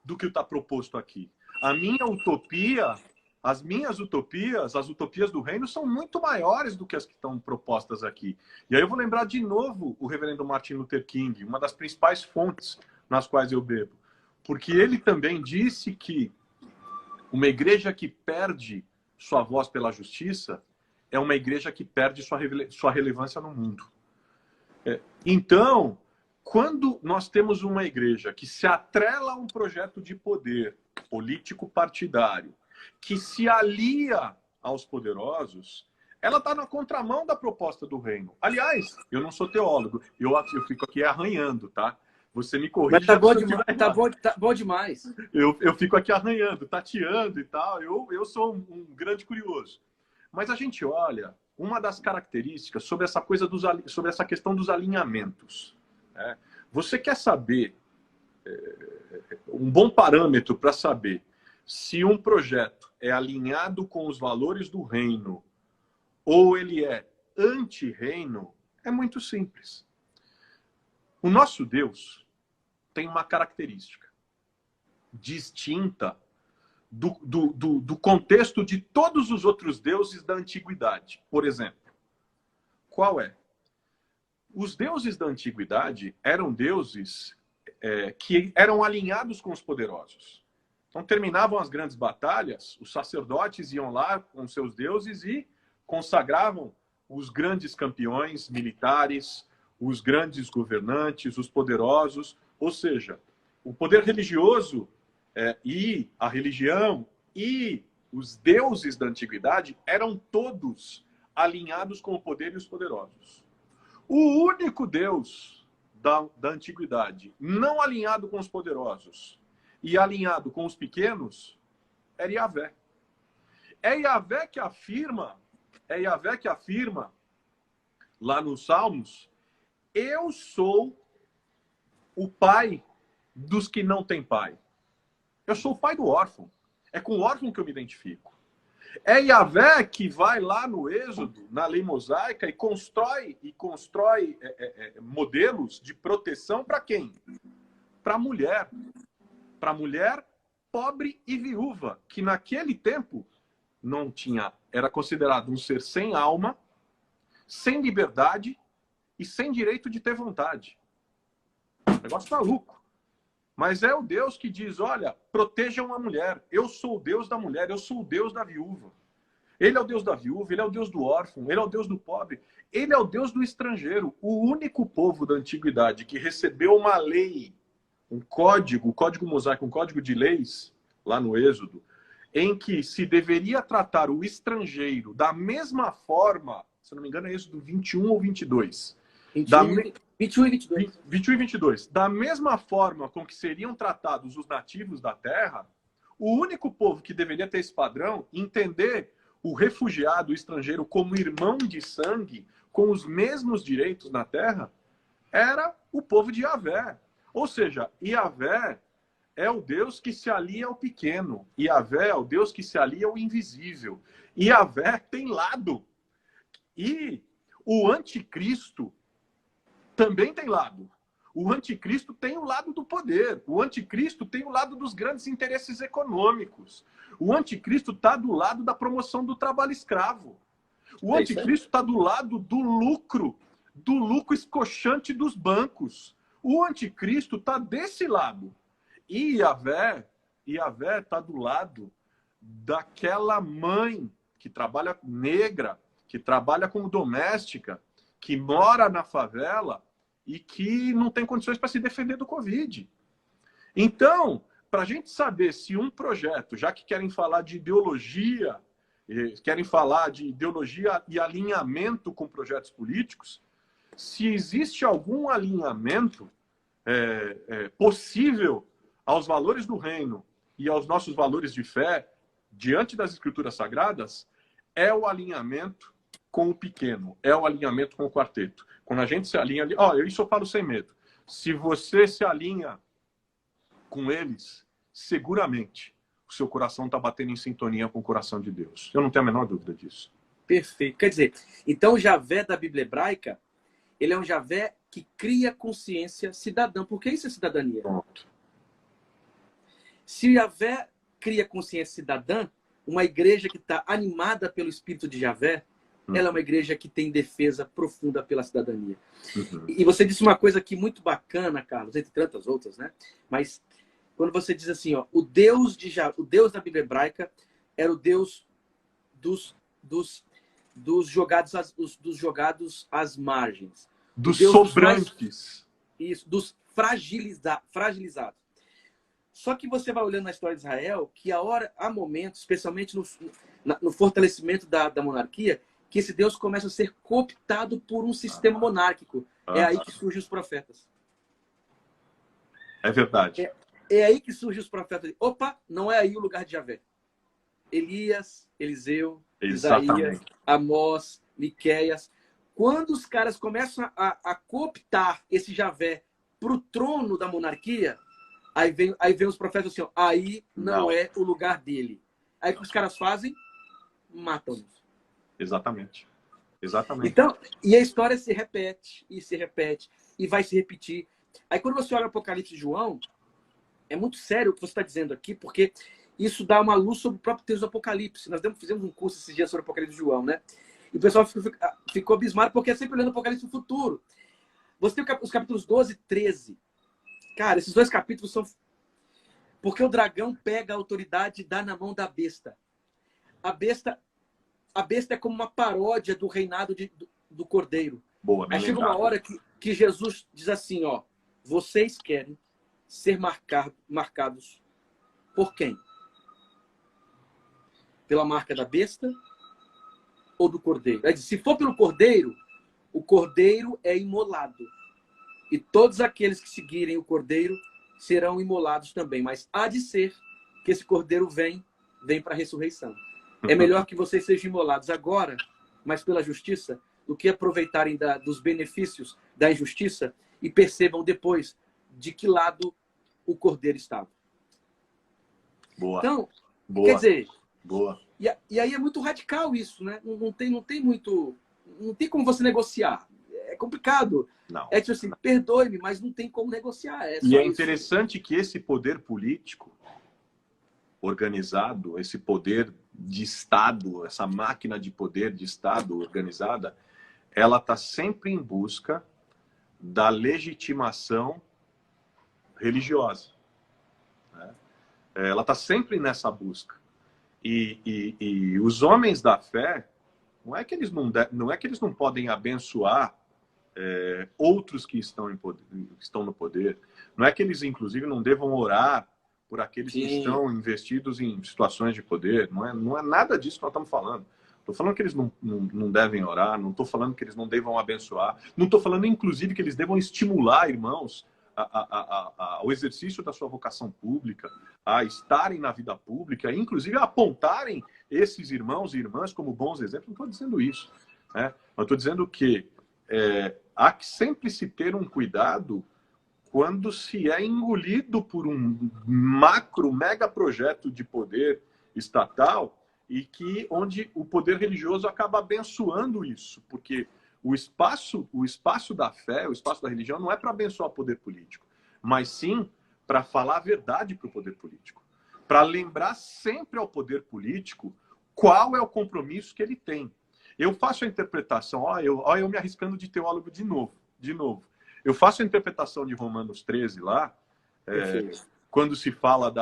S2: do que está proposto aqui. A minha utopia, as minhas utopias, as utopias do reino são muito maiores do que as que estão propostas aqui. E aí eu vou lembrar de novo o reverendo Martin Luther King, uma das principais fontes nas quais eu bebo. Porque ele também disse que uma igreja que perde sua voz pela justiça é uma igreja que perde sua relevância no mundo. Então, quando nós temos uma igreja que se atrela a um projeto de poder político partidário, que se alia aos poderosos, ela está na contramão da proposta do reino. Aliás, eu não sou teólogo, eu fico aqui arranhando, tá? Você me corrige.
S1: Mas tá bom demais.
S2: Eu fico aqui arranhando, tateando e tal. Eu sou um grande curioso. Mas a gente olha uma das características sobre essa questão dos alinhamentos. Né? Você quer saber um bom parâmetro para saber se um projeto é alinhado com os valores do reino ou ele é anti-reino? É muito simples. O nosso Deus tem uma característica distinta do contexto de todos os outros deuses da antiguidade. Por exemplo, Qual é? Os deuses da antiguidade eram deuses que eram alinhados com os poderosos. Então, terminavam as grandes batalhas, os sacerdotes iam lá com seus deuses e consagravam os grandes campeões militares, os grandes governantes, os poderosos. Ou seja, o poder religioso e a religião e os deuses da antiguidade eram todos alinhados com o poder e os poderosos. O único Deus da antiguidade não alinhado com os poderosos e alinhado com os pequenos é Yahvé. É Yahvé que afirma lá nos Salmos: eu sou o pai dos que não têm pai. Eu sou o pai do órfão. É com o órfão que eu me identifico. É Yahvé que vai lá no Êxodo, na lei mosaica, e constrói modelos de proteção para quem? Para a mulher. Para a mulher pobre e viúva, que naquele tempo não tinha, era considerado um ser sem alma, sem liberdade e sem direito de ter vontade. Negócio maluco. Mas é o Deus que diz: olha, protejam a mulher. Eu sou o Deus da mulher, eu sou o Deus da viúva. Ele é o Deus da viúva, ele é o Deus do órfão, ele é o Deus do pobre. Ele é o Deus do estrangeiro. O único povo da antiguidade que recebeu uma lei, um código mosaico, um código de leis, lá no Êxodo, em que se deveria tratar o estrangeiro da mesma forma, se não me engano é Êxodo 21 ou 22.
S1: 21 e 22.
S2: 21 e 22. Da mesma forma com que seriam tratados os nativos da terra, o único povo que deveria ter esse padrão, entender o refugiado, o estrangeiro, como irmão de sangue, com os mesmos direitos na terra, era o povo de Yahvé. Ou seja, Yahvé é o Deus que se alia ao pequeno. Yahvé é o Deus que se alia ao invisível. Yahvé tem lado. E o anticristo também tem lado. O anticristo tem o lado do poder. O anticristo tem o lado dos grandes interesses econômicos. O anticristo está do lado da promoção do trabalho escravo. O anticristo está do lado do lucro escochante dos bancos. O anticristo está desse lado. E Yahvé está do lado daquela mãe que trabalha negra, que trabalha como doméstica, que mora na favela e que não tem condições para se defender do Covid. Então, para a gente saber se um projeto, já que querem falar de ideologia, querem falar de ideologia e alinhamento com projetos políticos, se existe algum alinhamento possível aos valores do reino e aos nossos valores de fé, diante das escrituras sagradas, é o alinhamento com o pequeno, é o alinhamento com o quarteto. Quando a gente se alinha ali, isso eu falo sem medo. Se você se alinha com eles, seguramente o seu coração está batendo em sintonia com o coração de Deus. Eu não tenho a menor dúvida disso.
S1: Perfeito. Quer dizer, então o Yahvé da Bíblia hebraica, ele é um Yahvé que cria consciência cidadã. Por que isso é cidadania?
S2: Pronto.
S1: Se o Yahvé cria consciência cidadã, uma igreja que está animada pelo Espírito de Yahvé, ela é uma igreja que tem defesa profunda pela cidadania.
S2: Uhum.
S1: E você disse uma coisa aqui muito bacana, Carlos, entre tantas outras, né? Mas quando você diz assim, ó, o Deus da Bíblia hebraica era o Deus dos jogados às margens.
S2: Dos sobrantes.
S1: Isso, dos fragilizados. Só que você vai olhando na história de Israel que há momentos, especialmente no fortalecimento da monarquia, que esse Deus começa a ser cooptado por um sistema monárquico. É aí que surgem os profetas.
S2: É verdade.
S1: É aí que surgem os profetas. Opa, não é aí o lugar de Yahvé. Elias, Eliseu, Isaías, Amós, Miqueias. Quando os caras começam a cooptar esse Yahvé para o trono da monarquia, aí vem os profetas assim, ó, aí não é o lugar dele. Aí o que os caras fazem? Matam-nos.
S2: Exatamente. Exatamente.
S1: Então, e a história se repete, e vai se repetir. Aí quando você olha o Apocalipse de João, é muito sério o que você está dizendo aqui, porque isso dá uma luz sobre o próprio texto do Apocalipse. Nós fizemos um curso esses dias sobre o Apocalipse de João, né? E o pessoal ficou abismado porque é sempre olhando o Apocalipse do futuro. Você tem os capítulos 12 e 13. Cara, esses dois capítulos são... Porque o dragão pega a autoridade e dá na mão da besta. A besta é como uma paródia do reinado do Cordeiro.
S2: Boa, bem
S1: Aí chega
S2: lembrado.
S1: uma hora que Jesus diz assim, ó, vocês querem ser marcados por quem? Pela marca da besta ou do Cordeiro? Ele diz, se for pelo Cordeiro, o Cordeiro é imolado. E todos aqueles que seguirem o Cordeiro serão imolados também. Mas há de ser que esse Cordeiro vem para a ressurreição. É melhor que vocês sejam imolados agora, mas pela justiça, do que aproveitarem dos benefícios da injustiça e percebam depois de que lado o Cordeiro estava.
S2: Boa.
S1: Então,
S2: Boa.
S1: quer dizer,
S2: Boa.
S1: E aí é muito radical isso, né? Não tem como você negociar. É complicado.
S2: Não.
S1: É tipo assim, perdoe-me, mas não tem como negociar.
S2: E é interessante que esse poder político organizado, esse poder de Estado, essa máquina de poder de Estado organizada, ela está sempre em busca da legitimação religiosa. Né? Ela está sempre nessa busca. E os homens da fé, não é que eles não podem abençoar outros que estão no poder. Não é que eles, inclusive, não devam orar por aqueles que estão investidos em situações de poder. Não é nada disso que nós estamos falando. Estou falando que eles não devem orar, não estou falando que eles não devam abençoar, não estou falando, inclusive, que eles devam estimular irmãos ao exercício da sua vocação pública, a estarem na vida pública, inclusive a apontarem esses irmãos e irmãs como bons exemplos. Não estou dizendo isso, né? Mas estou dizendo que há que sempre se ter um cuidado quando se é engolido por um mega projeto de poder estatal e onde o poder religioso acaba abençoando isso, porque o espaço da fé, o espaço da religião não é para abençoar o poder político, mas sim para falar a verdade para o poder político, para lembrar sempre ao poder político qual é o compromisso que ele tem. Eu faço a interpretação, eu me arriscando de teólogo de novo. Eu faço a interpretação de Romanos 13 lá, quando se fala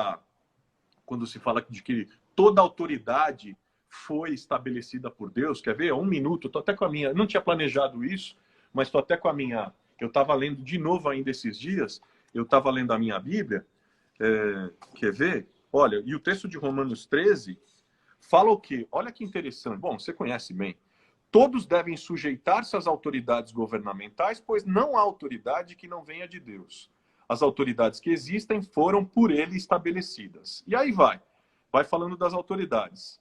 S2: de que toda autoridade foi estabelecida por Deus. Quer ver? Um minuto, estou até com a minha... Eu não tinha planejado isso, mas estou até com a minha... Eu estava lendo de novo ainda esses dias, eu estava lendo a minha Bíblia. Quer ver? Olha, e o texto de Romanos 13 fala o quê? Olha que interessante. Bom, você conhece bem. Todos devem sujeitar-se às autoridades governamentais, pois não há autoridade que não venha de Deus. As autoridades que existem foram por ele estabelecidas. E aí vai falando das autoridades.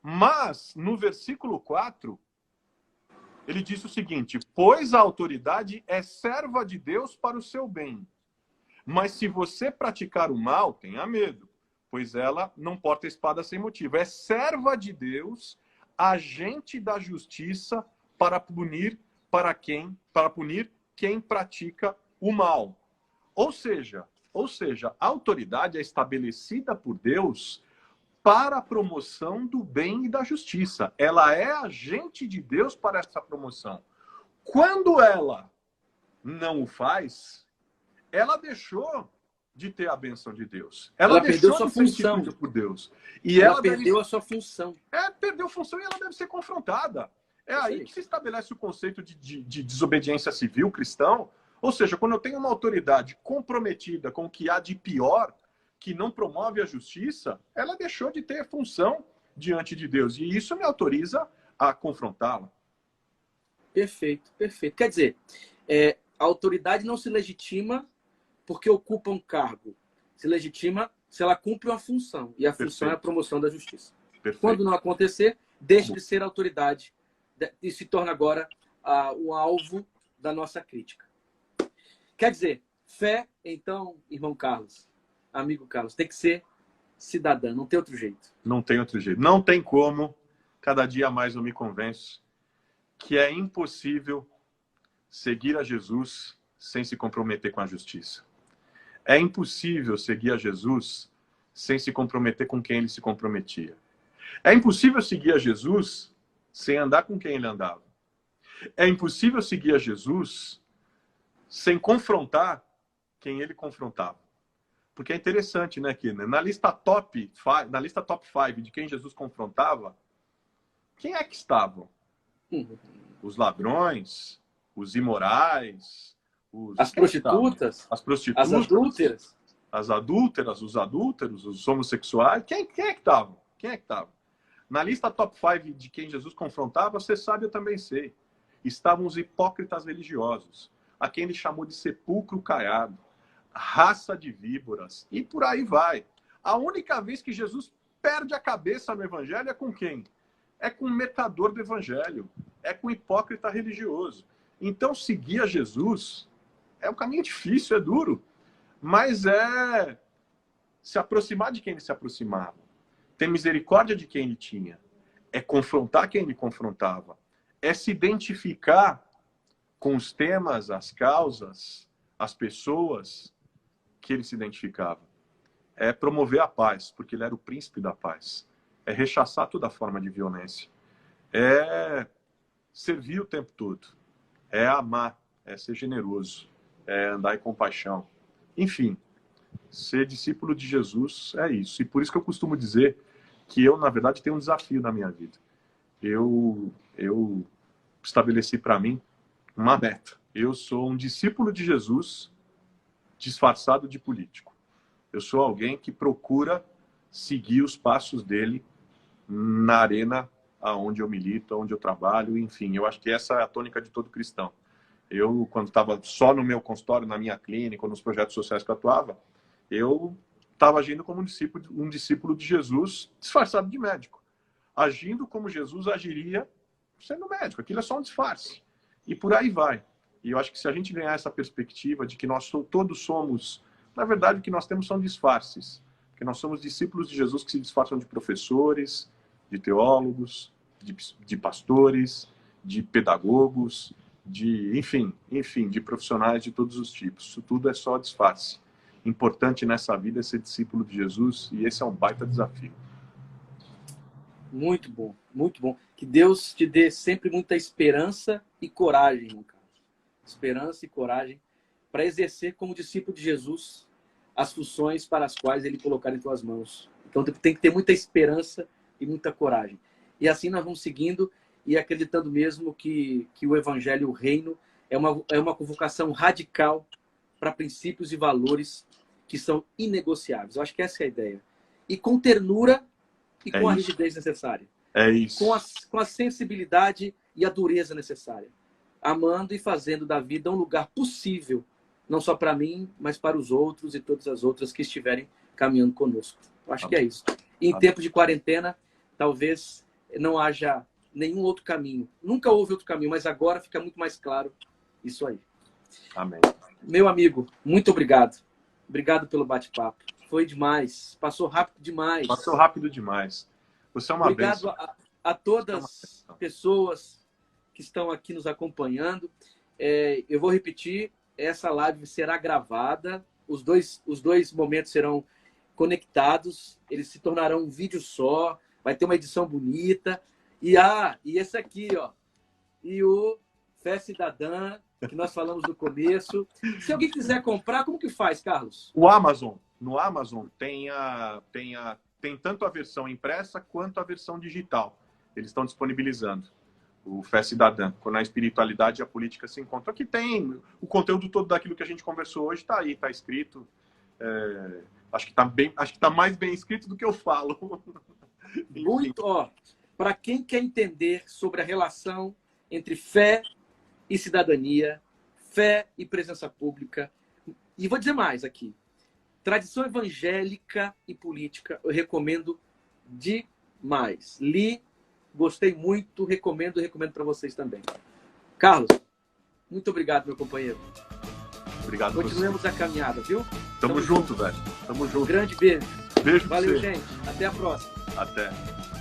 S2: Mas, no versículo 4, ele diz o seguinte: pois a autoridade é serva de Deus para o seu bem. Mas se você praticar o mal, tenha medo, pois ela não porta espada sem motivo. É serva de Deus, agente da justiça para punir quem pratica o mal. Ou seja, a autoridade é estabelecida por Deus para a promoção do bem e da justiça. Ela é agente de Deus para essa promoção. Quando ela não o faz, ela deixou de ter a bênção de Deus. Ela
S1: perdeu
S2: deixou
S1: sua
S2: de ser
S1: função.
S2: instituída por Deus. E
S1: ela perdeu a sua função.
S2: Perdeu função e ela deve ser confrontada. É
S1: Isso
S2: aí
S1: aí
S2: que se estabelece o conceito de desobediência civil cristão. Ou seja, quando eu tenho uma autoridade comprometida com o que há de pior, que não promove a justiça, ela deixou de ter função diante de Deus. E isso me autoriza a confrontá-la.
S1: Perfeito, perfeito. Quer dizer, a autoridade não se legitima porque ocupa um cargo. Se legitima se ela cumpre uma função. E a função é a promoção da justiça.
S2: Perfeito.
S1: Quando não acontecer, deixa de ser autoridade e se torna agora o alvo da nossa crítica. Quer dizer, fé, então, irmão Carlos, amigo Carlos, tem que ser cidadã, não tem outro jeito.
S2: Não tem outro jeito. Não tem como, cada dia mais eu me convenço, que é impossível seguir a Jesus sem se comprometer com a justiça. É impossível seguir a Jesus sem se comprometer com quem ele se comprometia. É impossível seguir a Jesus sem andar com quem ele andava. É impossível seguir a Jesus sem confrontar quem ele confrontava. Porque é interessante, né, que na lista top 5 de quem Jesus confrontava, quem é que estavam? Os ladrões, os imorais,
S1: as prostitutas,
S2: as adúlteras, os adúlteros, os homossexuais. Quem é que estavam? Quem é que estava? Na lista top 5 de quem Jesus confrontava, você sabe, eu também sei. Estavam os hipócritas religiosos, a quem ele chamou de sepulcro caiado, raça de víboras, e por aí vai. A única vez que Jesus perde a cabeça no evangelho é com quem? É com o mercador do evangelho, é com o hipócrita religioso. Então, seguir a Jesus é um caminho difícil, é duro, mas é se aproximar de quem ele se aproximava, ter misericórdia de quem ele tinha, é confrontar quem ele confrontava, é se identificar com os temas, as causas, as pessoas que ele se identificava. É promover a paz, porque ele era o príncipe da paz. É rechaçar toda forma de violência. É servir o tempo todo. É amar, é ser generoso, é andar em compaixão. Enfim, ser discípulo de Jesus é isso. E por isso que eu costumo dizer que eu, na verdade, tenho um desafio na minha vida. Eu estabeleci para mim uma meta. Eu sou um discípulo de Jesus disfarçado de político. Eu sou alguém que procura seguir os passos dele na arena aonde eu milito, onde eu trabalho, enfim. Eu acho que essa é a tônica de todo cristão. Eu, quando estava só no meu consultório, na minha clínica, ou nos projetos sociais que eu atuava, eu estava agindo como um discípulo de Jesus disfarçado de médico. Agindo como Jesus agiria sendo médico. Aquilo é só um disfarce. E por aí vai. E eu acho que se a gente ganhar essa perspectiva de que nós todos somos... Na verdade, o que nós temos são disfarces. Porque nós somos discípulos de Jesus que se disfarçam de professores, de teólogos, de pastores, de pedagogos, enfim, de profissionais de todos os tipos. Isso tudo é só disfarce. Importante nessa vida é ser discípulo de Jesus, e esse é um baita desafio.
S1: Muito bom, muito bom. Que Deus te dê sempre muita esperança e coragem, irmão Carlos. Esperança e coragem para exercer como discípulo de Jesus as funções para as quais ele colocar em tuas mãos. Então tem que ter muita esperança e muita coragem. E assim nós vamos seguindo e acreditando mesmo que o Evangelho, o Reino, é uma convocação radical para princípios e valores que são inegociáveis. Eu acho que essa é a ideia. E com ternura e com a rigidez necessária.
S2: É isso.
S1: Com a sensibilidade e a dureza necessária. Amando e fazendo da vida um lugar possível, não só para mim, mas para os outros e todas as outras que estiverem caminhando conosco. Eu acho que é isso. E em tempo de quarentena, talvez não haja nenhum outro caminho. Nunca houve outro caminho, mas agora fica muito mais claro isso aí.
S2: Amém.
S1: Meu amigo, muito obrigado. Obrigado pelo bate-papo. Foi demais. Passou rápido demais.
S2: Passou rápido demais. Você é uma bênção.
S1: Obrigado a todas as pessoas que estão aqui nos acompanhando. Eu vou repetir, essa live será gravada. Os dois momentos serão conectados. Eles se tornarão um vídeo só. Vai ter uma edição bonita. E esse aqui, ó. E o Fé Cidadã, que nós falamos no começo. Se alguém quiser comprar, como que faz, Carlos?
S2: O Amazon. No Amazon tem tanto a versão impressa quanto a versão digital. Eles estão disponibilizando o Fé Cidadã, quando a espiritualidade e a política se encontram. Aqui tem o conteúdo todo daquilo que a gente conversou hoje, está aí, está escrito. Acho que está mais bem escrito do que eu falo.
S1: Muito, ó. Para quem quer entender sobre a relação entre fé e cidadania, fé e presença pública, e vou dizer mais aqui, tradição evangélica e política, eu recomendo demais. Li, gostei muito, recomendo para vocês também. Carlos, muito obrigado, meu companheiro.
S2: Obrigado.
S1: Continuemos a caminhada, viu?
S2: Tamo junto, velho. Tamo junto.
S1: Grande beijo.
S2: Beijo pra
S1: Valeu,
S2: você.
S1: gente. Até a próxima.
S2: Até.